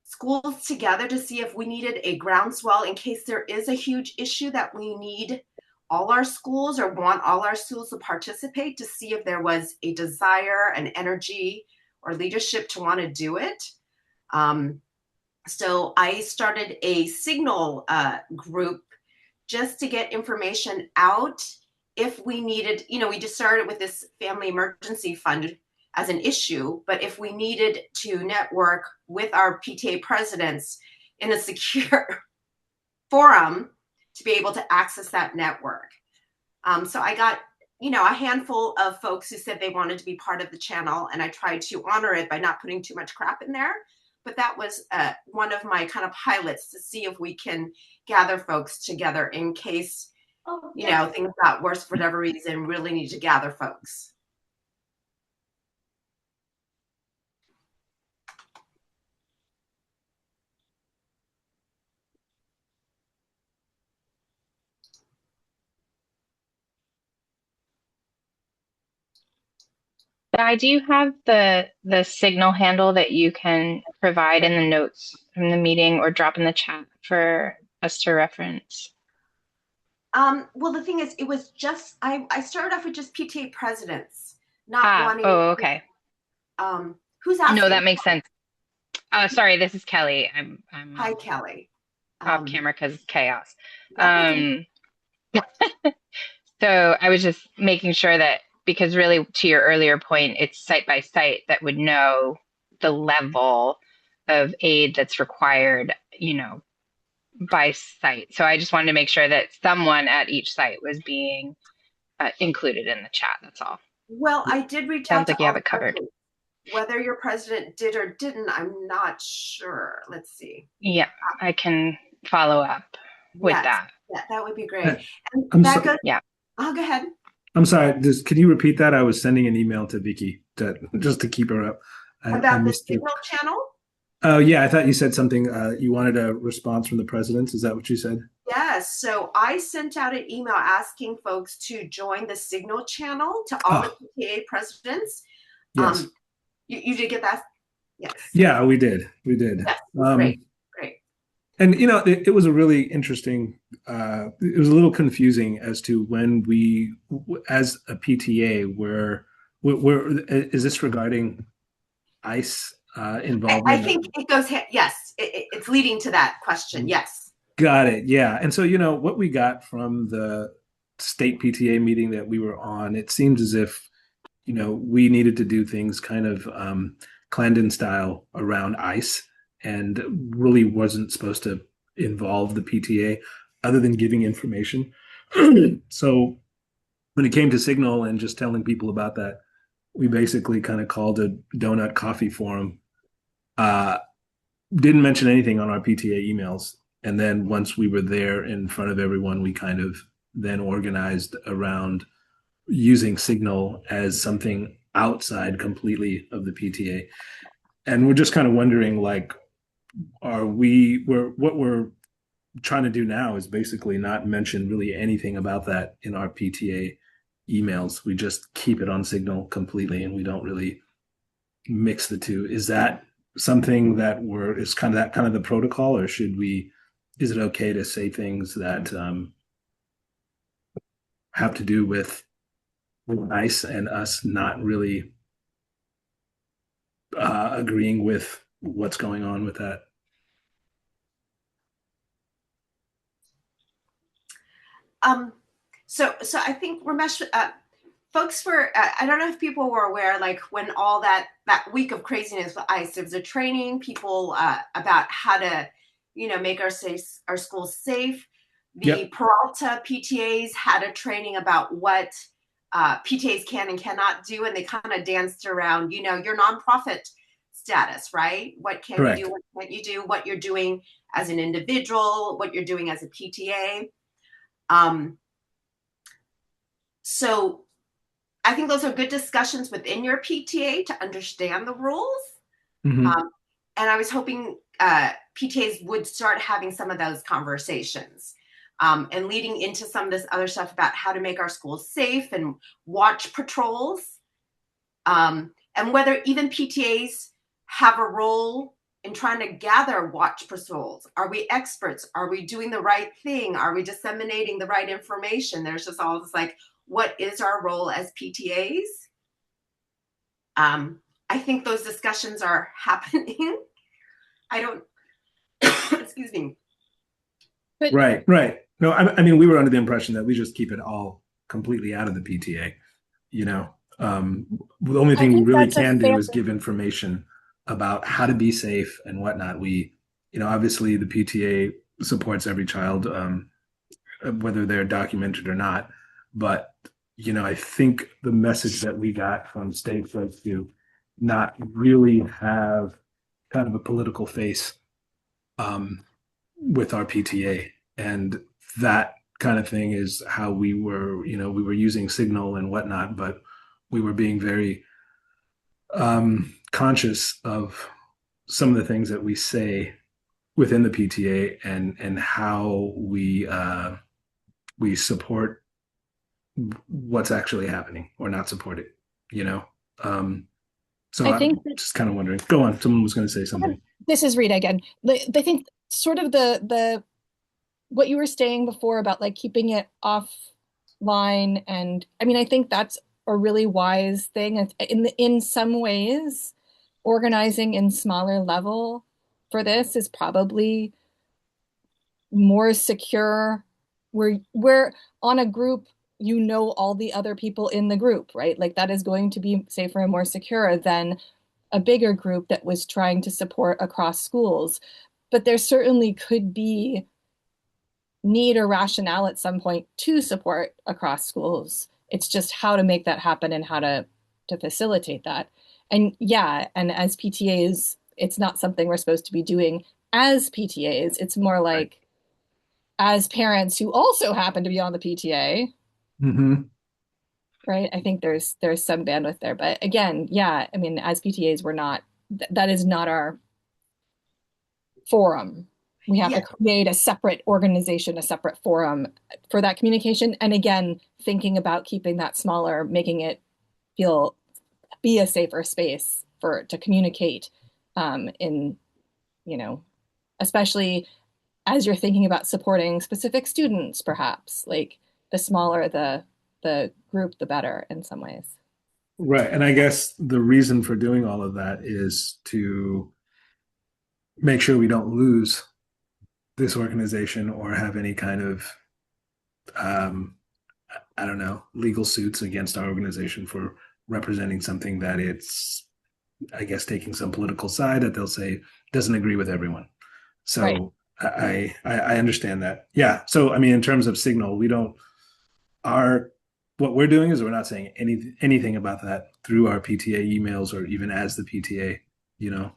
schools together to see if we needed a groundswell in case there is a huge issue that we need all our schools or want all our schools to participate, to see if there was a desire, an energy, or leadership to want to do it. So I started a Signal group just to get information out if we needed, we just started with this family emergency fund as an issue, but if we needed to network with our PTA presidents in a secure forum to be able to access that network. So I got a handful of folks who said they wanted to be part of the channel, and I tried to honor it by not putting too much crap in there. But that was one of my kind of pilots to see if we can gather folks together in case, things got worse for whatever reason, really need to gather folks. Do you have the signal handle that you can provide in the notes from the meeting or drop in the chat for us to reference? Well, the thing is, it was just I started off with just PTA presidents, not wanting. Oh, okay. Who's asking? No, that makes sense. Sorry, this is Kelly. I'm Hi, Kelly. Off camera because it's chaos. Okay. So I was just making sure that, because really to your earlier point, it's site by site that would know the level of aid that's required, by site. So I just wanted to make sure that someone at each site was being included in the chat. That's all. Well, I did reach Sounds out to like you have it covered. Whether your president did or didn't, I'm not sure. Let's see. Yeah, I can follow up with that. Yeah, that would be great. And yeah. Oh, go ahead. I'm sorry. Can you repeat that? I was sending an email to Vicky just to keep her up. About the signal channel? Oh, yeah. I thought you said something. You wanted a response from the presidents. Is that what you said? Yes. So I sent out an email asking folks to join the signal channel to all the PTA presidents. Yes. You did get that? Yes. Yeah, we did. We did. Yes. Great. And, it was a really interesting, it was a little confusing as to when we, as a PTA, is this regarding ICE involvement? I think it goes, yes, it's leading to that question. Yes. Got it. Yeah. And so, what we got from the state PTA meeting that we were on, it seems as if, we needed to do things kind of clandestine style around ICE, and really wasn't supposed to involve the PTA other than giving information. So when it came to Signal and just telling people about that, we basically kind of called a donut coffee forum. Didn't mention anything on our PTA emails. And then once we were there in front of everyone, we kind of then organized around using Signal as something outside completely of the PTA. And we're just kind of wondering, like, what we're trying to do now is basically not mention really anything about that in our PTA emails. We just keep it on Signal completely, and we don't really mix the two. Is that something that is kind of the protocol, or is it okay to say things that have to do with ICE and us not really agreeing with what's going on with that? So I think Ramesh, folks were, I don't know if people were aware, like when all that week of craziness with ICE, there was a training people about how to, make our schools safe. The Peralta PTAs had a training about what PTAs can and cannot do, and they kind of danced around, your nonprofit status, right? What can you do? What can't you do? What you're doing as an individual, what you're doing as a PTA. So I think those are good discussions within your PTA to understand the rules. Mm-hmm. And I was hoping PTAs would start having some of those conversations and leading into some of this other stuff about how to make our schools safe and watch patrols, and whether even PTAs have a role in trying to gather watch patrols. Are we experts? Are we doing the right thing? Are we disseminating the right information? There's just all this like, what is our role as PTAs? I think those discussions are happening. I don't, excuse me. Right. No, I mean, we were under the impression that we just keep it all completely out of the PTA. The only thing we really can do is give information about how to be safe and whatnot. We, obviously the PTA supports every child, whether they're documented or not, but I think the message that we got from state was to not really have kind of a political face with our PTA. And that kind of thing is how we were using Signal and whatnot, but we were being very conscious of some of the things that we say within the PTA and how we support what's actually happening or not support it, you know? So I I'm think just kind of wondering. Go on. Someone was going to say something. this is Rita again. I think sort of the what you were saying before about like keeping it offline, and I mean, I think that's a really wise thing. In some ways, organizing in smaller level for this is probably more secure. We're on a group, all the other people in the group, right? Like that is going to be safer and more secure than a bigger group that was trying to support across schools. But there certainly could be need or rationale at some point to support across schools. It's just how to make that happen and how to facilitate that. And yeah, and as PTAs, it's not something we're supposed to be doing as PTAs. It's more Right. like as parents who also happen to be on the PTA, Mm-hmm. right? I think there's some bandwidth there. But again, yeah, I mean, as PTAs, we're not that is not our forum. We have to Yeah. create a separate organization, a separate forum for that communication. And again, thinking about keeping that smaller, making it be a safer space to communicate in, especially as you're thinking about supporting specific students, perhaps like the smaller the group, the better in some ways. Right. And I guess the reason for doing all of that is to make sure we don't lose this organization or have any kind of, um, I don't know, legal suits against our organization for representing something that it's, I guess, taking some political side that they'll say doesn't agree with everyone. Right. So I understand that. Yeah. So I mean, in terms of Signal, we don't our what we're doing is we're not saying anything about that through our PTA emails or even as the PTA. You know,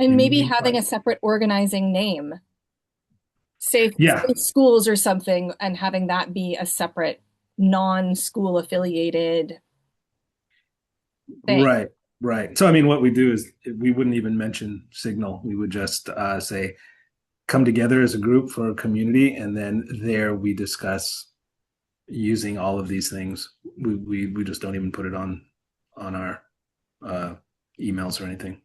And maybe we having a separate organizing name, yeah, say schools or something, and having that be a separate non-school affiliated thing. right, right. So I mean, what we do is we wouldn't even mention Signal. We would just say come together as a group for a community, and then there we discuss using all of these things. We just don't even put it on our uh, emails or anything.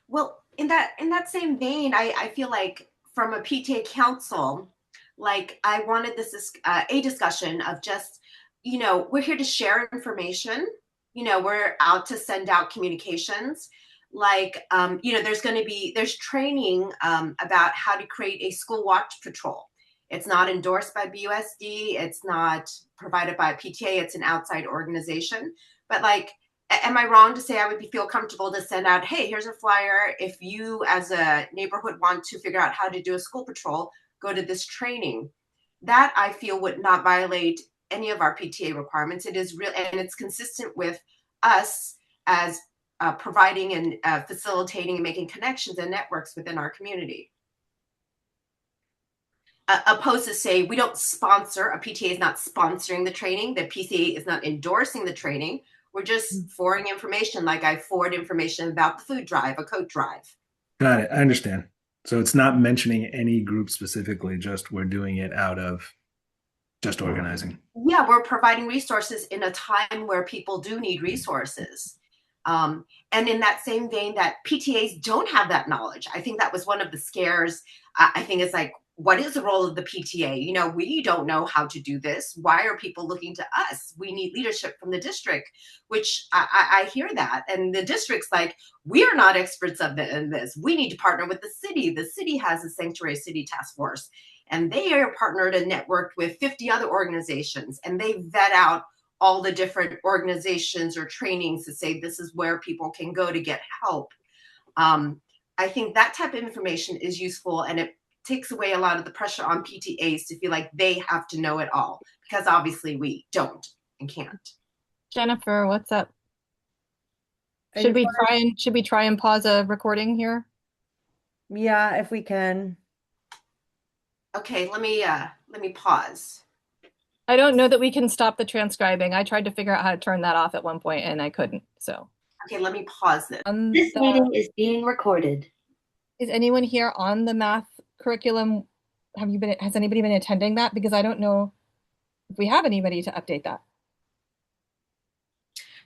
Well, in that same vein, I feel like from a PTA council, like I wanted a discussion of just, we're here to share information. We're out to send out communications. Like, there's training about how to create a school watch patrol. It's not endorsed by BUSD. It's not provided by PTA. It's an outside organization. But like, am I wrong to say I would feel comfortable to send out, hey, here's a flyer. If you as a neighborhood want to figure out how to do a school patrol, go to this training. That I feel would not violate any of our PTA requirements. It is real, and it's consistent with us as providing and facilitating and making connections and networks within our community. Opposed to say we don't sponsor, a PTA is not sponsoring the training, the PTA is not endorsing the training. We're just forwarding information like I forward information about the food drive, a coat drive. Got it. I understand. So it's not mentioning any group specifically, just we're doing it out of just organizing. Yeah, we're providing resources in a time where people do need resources. And in that same vein, that PTAs don't have that knowledge. I think that was one of the scares. I think it's like, what is the role of the PTA? We don't know how to do this. Why are people looking to us? We need leadership from the district, which I hear that. And the district's like, we are not experts in this. We need to partner with the city. The city has a Sanctuary City Task Force, and they are partnered and networked with 50 other organizations, and they vet out all the different organizations or trainings to say this is where people can go to get help. I think that type of information is useful, and it takes away a lot of the pressure on PTAs to feel like they have to know it all, because obviously we don't and can't. Jennifer, what's up? Should we try and pause a recording here? Yeah, if we can. Okay, let me pause. I don't know that we can stop the transcribing. I tried to figure out how to turn that off at one point and I couldn't. So Okay, let me pause this. This meeting is being recorded. Is anyone here on the math curriculum? Has anybody been attending that? Because I don't know if we have anybody to update that.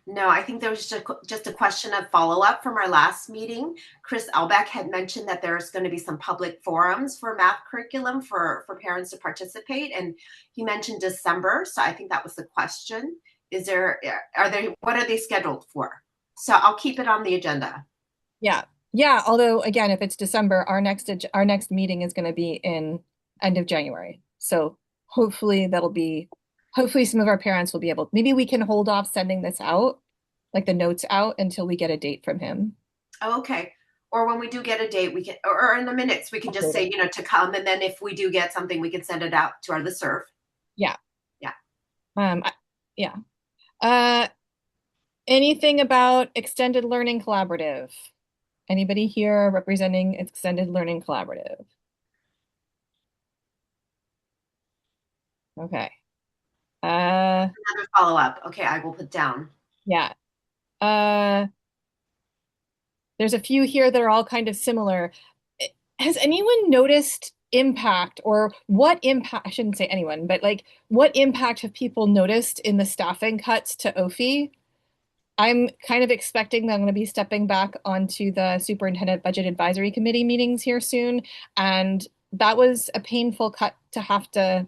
No, I think there was just a question of follow-up from our last meeting. Chris Elbeck had mentioned that there's going to be some public forums for math curriculum for parents to participate, and he mentioned December, so I think that was the question. What are they scheduled for? So I'll keep it on the agenda. Yeah. Although again, if it's December, our next meeting is going to be in end of January. So hopefully some of our parents will be able. Maybe we can hold off sending this out, like the notes out, until we get a date from him. Oh, okay. Or when we do get a date, we can, or in the minutes, we can just say, to come, and then if we do get something, we can send it out to our listserv. Yeah. Yeah. Yeah. Anything about Extended Learning Collaborative? Anybody here representing Extended Learning Collaborative? Okay. Another follow-up. Okay, I will put down. Yeah. There's a few here that are all kind of similar. Has anyone noticed impact, or what impact, I shouldn't say anyone, but like what impact have people noticed in the staffing cuts to OFI? I'm kind of expecting that I'm going to be stepping back onto the Superintendent Budget Advisory Committee meetings here soon. And that was a painful cut to have to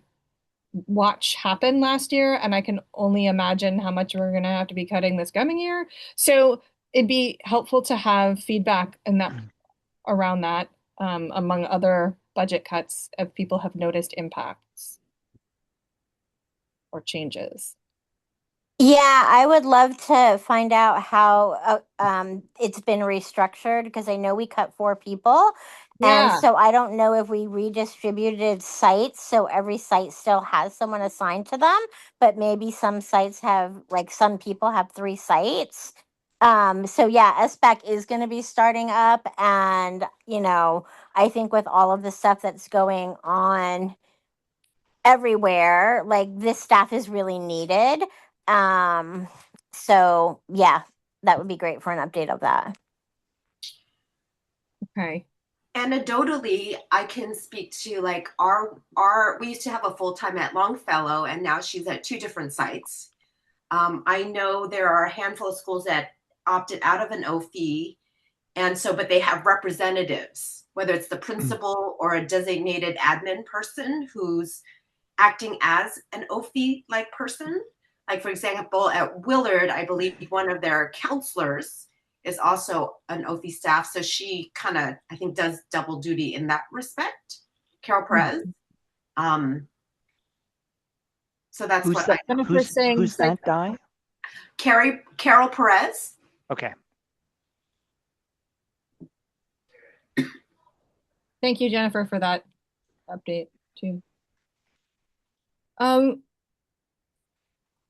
watch happen last year. And I can only imagine how much we're going to have to be cutting this coming year. So it'd be helpful to have feedback in that around that, among other budget cuts, if people have noticed impacts or changes. Yeah, I would love to find out how it's been restructured, because I know we cut 4 people. Yeah. And so I don't know if we redistributed sites, so every site still has someone assigned to them, but maybe some sites have, like some people have 3 sites. So yeah, SBAC is going to be starting up, and I think with all of the stuff that's going on everywhere, like this staff is really needed. So yeah, that would be great for an update of that. Okay. Anecdotally, I can speak to like we used to have a full-time at Longfellow, and now she's at 2 different sites. I know there are a handful of schools that opted out of an OFI, and so, but they have representatives, whether it's the principal or a designated admin person who's acting as an OFI-like person. Like, for example, at Willard, I believe one of their counselors is also an OFI staff. So she kind of, I think, does double duty in that respect. Carol Perez. So that's Who's what that, I know. Who's that guy? Carol Perez. Okay. Thank you, Jennifer, for that update too.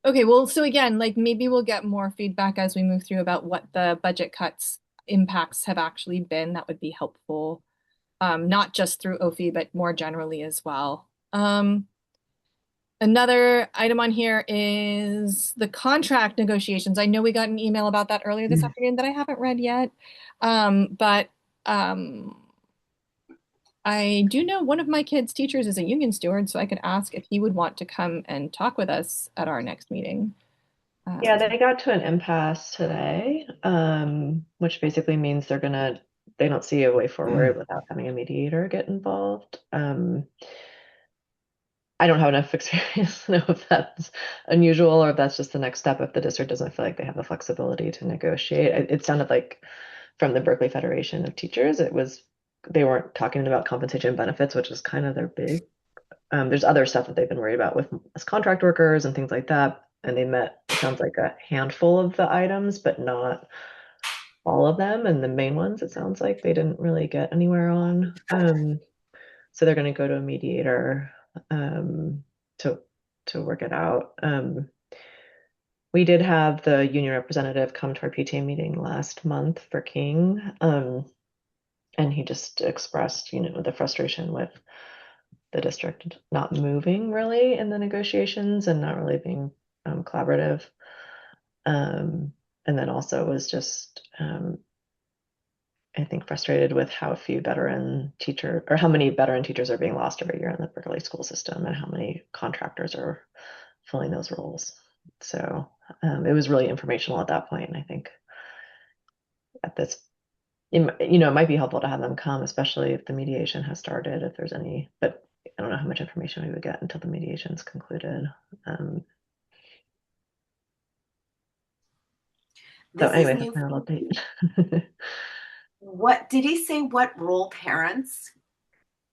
Okay, well, so again, like maybe we'll get more feedback as we move through about what the budget cuts impacts have actually been. That would be helpful, not just through OFI, but more generally as well. Another item on here is the contract negotiations. I know we got an email about that earlier this afternoon that I haven't read yet, but I do know one of my kids' teachers is a union steward, so I could ask if he would want to come and talk with us at our next meeting. Yeah, they got to an impasse today, which basically means they don't see a way forward without having a mediator get involved. I don't have enough experience to know if that's unusual or if that's just the next step if the district doesn't feel like they have the flexibility to negotiate. It sounded like from the Berkeley Federation of Teachers, they weren't talking about compensation and benefits, which is kind of their big. There's other stuff that they've been worried about with as contract workers and things like that. And they met, it sounds like, a handful of the items, but not all of them. And the main ones, it sounds like they didn't really get anywhere on. So they're going to go to a mediator to work it out. We did have the union representative come to our PTA meeting last month for King, and he just expressed, the frustration with the district not moving really in the negotiations and not really being collaborative. And then also was just, I think, frustrated with how how many veteran teachers are being lost every year in the Berkeley school system and how many contractors are filling those roles. So it was really informational at that point. And I think at this, it might be helpful to have them come, especially if the mediation has started, if there's any, but I don't know how much information we would get until the mediation's concluded. So anyway, that's my little update. What did he say? What role parents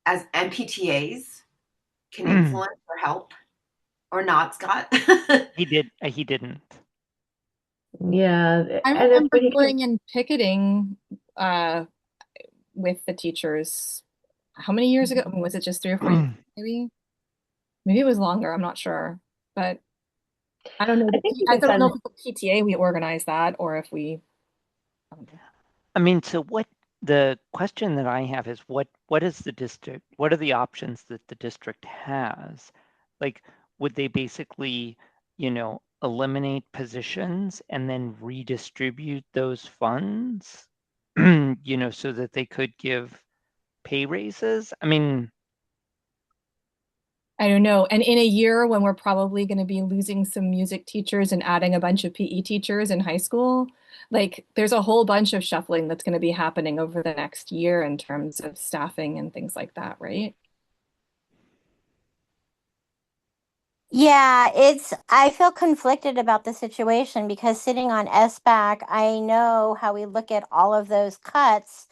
as MPTAs can influence or help or not, Scott? He didn't. Yeah. I remember going and picketing with the teachers. How many years ago? I mean, was it just 3 or 4 years, maybe? Maybe it was longer. I'm not sure, but I don't know. I don't know if the PTA we organized that or if we. I mean, so what the question that I have is what is the district? What are the options that the district has? Like, would they basically, eliminate positions and then redistribute those funds, so that they could give pay raises? I mean, I don't know. And in a year when we're probably going to be losing some music teachers and adding a bunch of PE teachers in high school, like there's a whole bunch of shuffling that's going to be happening over the next year in terms of staffing and things like that, right? Yeah, I feel conflicted about the situation because sitting on SBAC, I know how we look at all of those cuts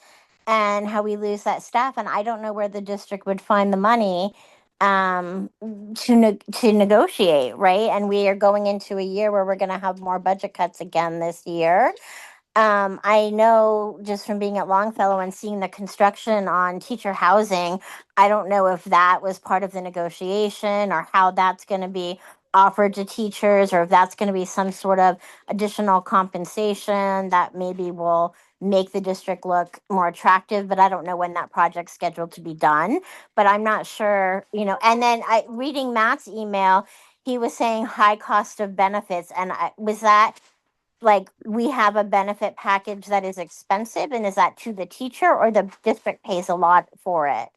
and how we lose that staff, and I don't know where the district would find the money to negotiate, right? And we are going into a year where we're going to have more budget cuts again this year. I know just from being at Longfellow and seeing the construction on teacher housing, I don't know if that was part of the negotiation or how that's going to be offered to teachers or if that's going to be some sort of additional compensation that maybe will make the district look more attractive, but I don't know when that project's scheduled to be done. But I'm not sure, and then reading Matt's email, he was saying high cost of benefits. And was that like we have a benefit package that is expensive, and is that to the teacher or the district pays a lot for it?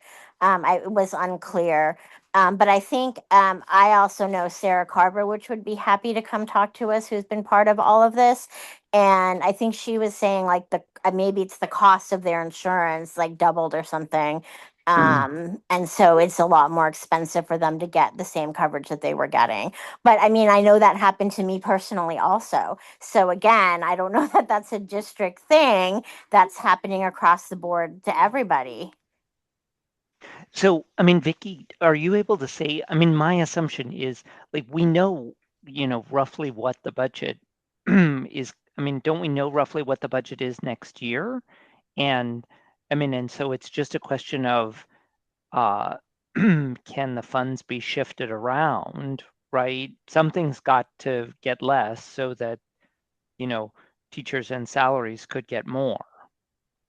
It was unclear. But I think I also know Sarah Carver, which would be happy to come talk to us, who's been part of all of this. And I think she was saying like maybe it's the cost of their insurance like doubled or something. And so it's a lot more expensive for them to get the same coverage that they were getting. But I mean, I know that happened to me personally also. So again, I don't know that that's a district thing that's happening across the board to everybody. so I mean, Vicky, are you able to say? I mean, my assumption is like we know, roughly what the budget is. I mean, don't we know roughly what the budget is next year? And I mean, and so it's just a question of can the funds be shifted around, right? Something's got to get less so that, teachers and salaries could get more.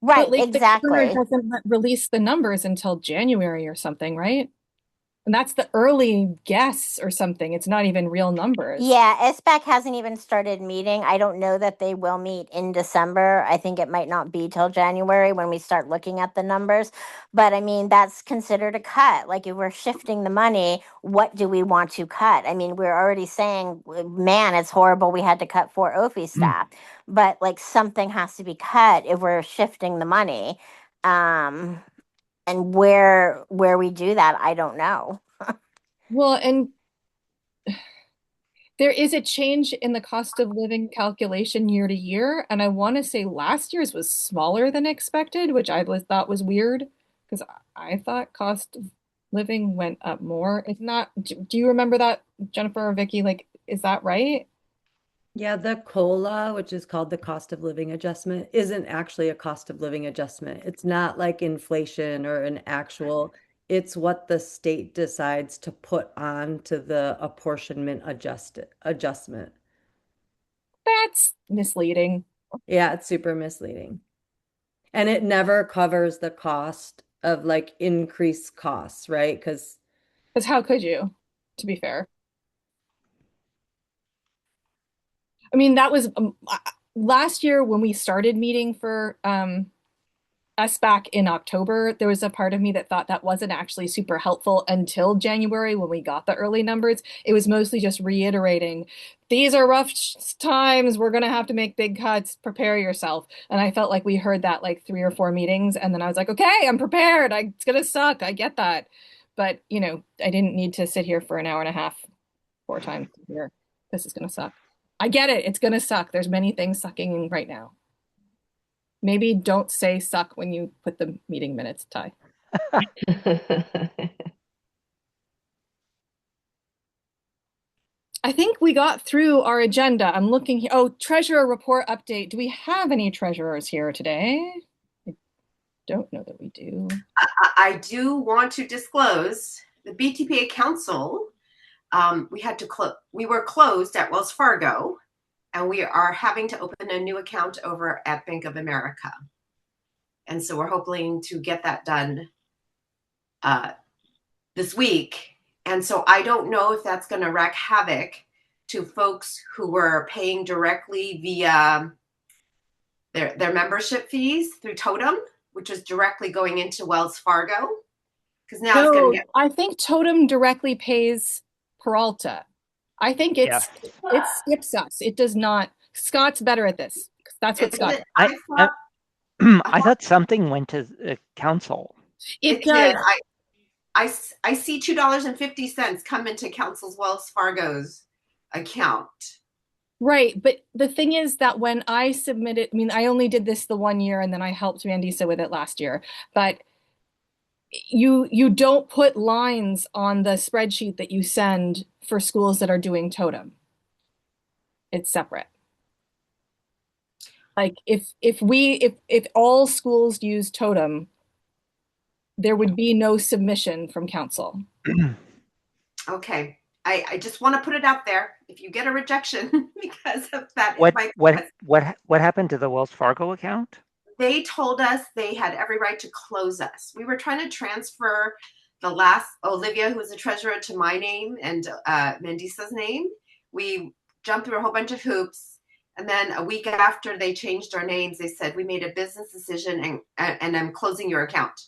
Right, But like exactly. the governor doesn't release the numbers until January or something, right? And that's the early guess or something. It's not even real numbers. Yeah, SBAC hasn't even started meeting. I don't know that they will meet in December. I think it might not be till January when we start looking at the numbers. But I mean, that's considered a cut. Like if we're shifting the money, what do we want to cut? I mean, we're already saying, man, it's horrible we had to cut 4 OFI staff. But like something has to be cut if we're shifting the money. And where we do that, I don't know. Well, and there is a change in the cost of living calculation year to year, and I want to say last year's was smaller than expected, which thought was weird because I thought cost of living went up more. It's not. Do you remember that, Jennifer or Vicky? Like, is that right? Yeah, the COLA, which is called the cost of living adjustment, isn't actually a cost of living adjustment. It's not like inflation or an actual It's what the state decides to put on to the apportionment adjustment. That's misleading. Yeah, it's super misleading. And it never covers the cost of like increased costs, right? Because how could you, to be fair? I mean, that was last year when we started meeting for us back in October, there was a part of me that thought that wasn't actually super helpful until January when we got the early numbers. It was mostly just reiterating, these are rough times. We're going to have to make big cuts. Prepare yourself. And I felt like we heard that like 3 or 4 meetings. And then I was like, okay, I'm prepared. It's going to suck. I get that. But, I didn't need to sit here for an hour and a half, 4 times to hear this is going to suck. I get it. It's going to suck. There's many things sucking right now. Maybe don't say suck when you put the meeting minutes, Ty. I think we got through our agenda. I'm looking here. Oh, treasurer report update. Do we have any treasurers here today? I don't know that we do. I do want to disclose the BTPA Council. We were closed at Wells Fargo, and we are having to open a new account over at Bank of America. And so we're hoping to get that done this week. And so I don't know if that's going to wreak havoc to folks who were paying directly via their membership fees through Totem, which is directly going into Wells Fargo. Because now it's going to get. I think Totem directly pays Peralta. I think it skips us. It does not. Scott's better at this. That's what Scott. I thought something went to the council. It does. Did. I see $2.50 come into Council's Wells Fargo's account. Right. But the thing is that when I submitted, I mean, I only did this the 1 year and then I helped Mandisa with it last year. But you don't put lines on the spreadsheet that you send for schools that are doing Totem. It's separate. Like if all schools use Totem, there would be no submission from council. Okay. I just want to put it out there. If you get a rejection because of that, what happened to the Wells Fargo account? They told us they had every right to close us. We were trying to transfer the last Olivia, who was the treasurer, to my name and Mandisa's name. We jumped through a whole bunch of hoops. And then a week after they changed our names, they said, we made a business decision and I'm closing your account.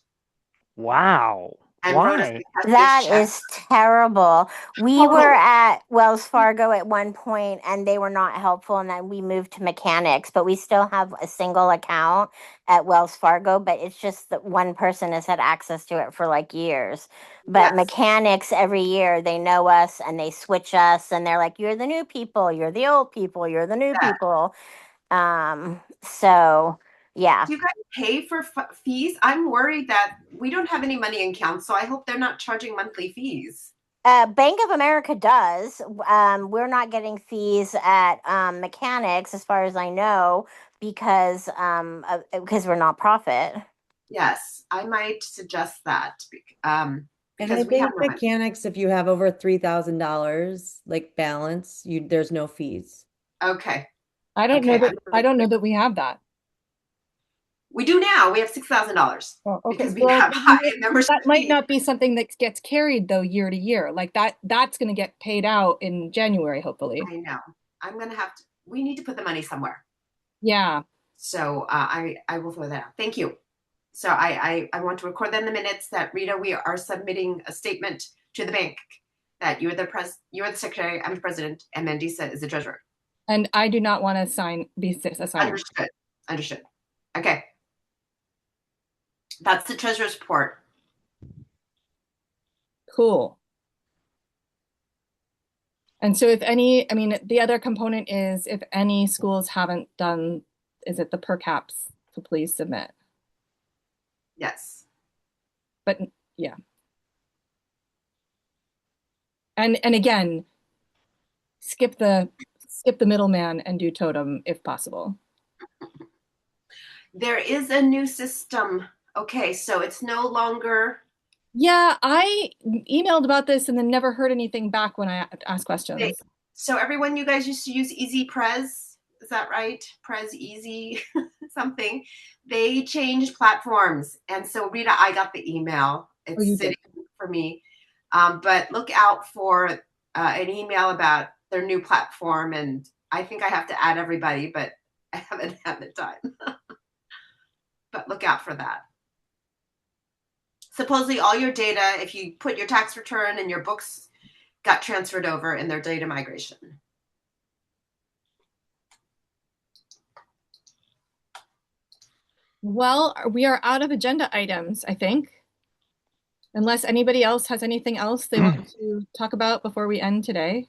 Wow. And why? That is terrible. We were at Wells Fargo at one point and they were not helpful, and then we moved to Mechanics, but we still have a single account at Wells Fargo, but it's just that one person has had access to it for like years. But Mechanics, every year they know us and they switch us and they're like, you're the new people, you're the old people, you're the new people. So yeah. Do you guys pay for fees? I'm worried that we don't have any money in council. I hope they're not charging monthly fees. Bank of America does. We're not getting fees at Mechanics, as far as I know, because we're not profit. Yes, I might suggest that. And I think Mechanics, if you have over $3,000 like balance, there's no fees. Okay. I don't know that we have that. We do now. We have $6,000 because we have high membership. That might not be something that gets carried though year to year. Like that's going to get paid out in January, hopefully. I know. I'm going to have to. We need to put the money somewhere. Yeah. So I will throw that out. Thank you. So I want to record that in the minutes that Rita, we are submitting a statement to the bank that you're the secretary, I'm the president, and Mandisa is the treasurer. And I do not want to be a signer. Understood. Okay. That's the treasurer's report. Cool. And so the other component is if any schools haven't done, is it the per caps to please submit? Yes. But yeah. And again, skip the middleman and do Totem if possible. There is a new system. Okay, so it's no longer Yeah, I emailed about this and then never heard anything back when I asked questions. So everyone, you guys used to use Easy Prez, is that right? Prez Easy something. They changed platforms, and so Rita, I got the email. Oh, you It's did. sitting for me, but look out for an email about their new platform, and I think I have to add everybody, but I haven't had the time. But look out for that. Supposedly, all your data, if you put your tax return and your books, got transferred over in their data migration. Well, we are out of agenda items, I think. Unless anybody else has anything else they want to talk about before we end today.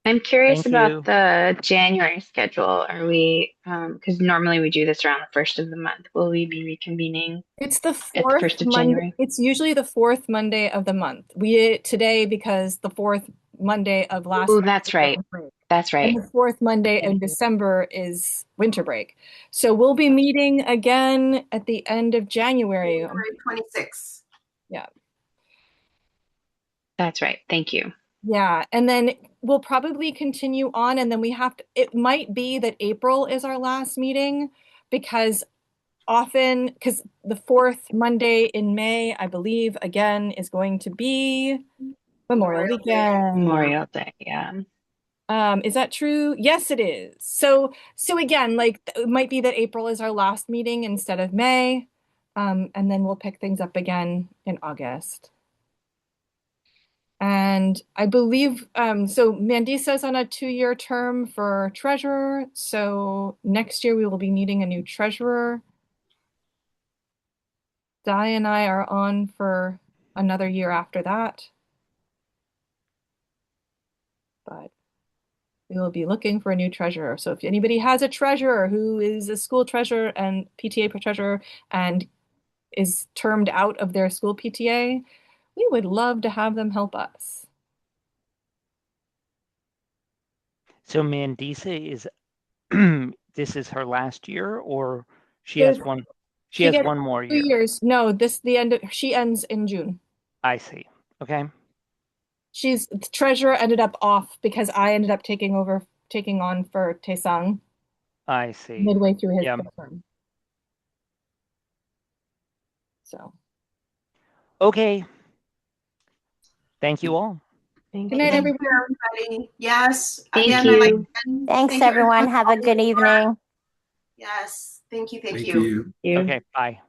I'm curious Thank you. about the January schedule. Are we, because normally we do this around the first of the month. Will we be reconvening It's the at the fourth first of Monday. January? It's usually the fourth Monday of the month. We did it today because the fourth Monday of last Oh, month that's was right. summer break. That's And right. the fourth Monday in December is winter break. So we'll be meeting again at the end of January. January 26th. Yeah. That's right. Thank you. Yeah. And then we'll probably continue on. And then we have to, it might be that April is our last meeting because often, because the fourth Monday in May, I believe, again, is going to be Memorial Memorial Day. Weekend. Memorial Day. Yeah. Is that true? Yes, it is. So again, like it might be that April is our last meeting instead of May. And then we'll pick things up again in August. And I believe, so Mandisa's on a 2-year term for treasurer. So next year we will be needing a new treasurer. Di and I are on for another year after that. But we will be looking for a new treasurer. So if anybody has a treasurer who is a school treasurer and PTA treasurer and is termed out of their school PTA, we would love to have them help us. So Mandisa is this is her last year, or she There's, has one. She she has gets one more 2 year. years. No, she ends in June. I see. Okay. She's treasurer ended up off because I ended up taking on for Taesung I see. midway through his Yeah. term. So Okay. Thank you all. Thank good night, you. Thank everyone. you, everybody. Yes. Thank Again, I'd like you. to Thanks, thank you everyone. everyone for Have a all your good work. evening. Yes. Thank you. Thank Thank you. you. You. Okay. Bye.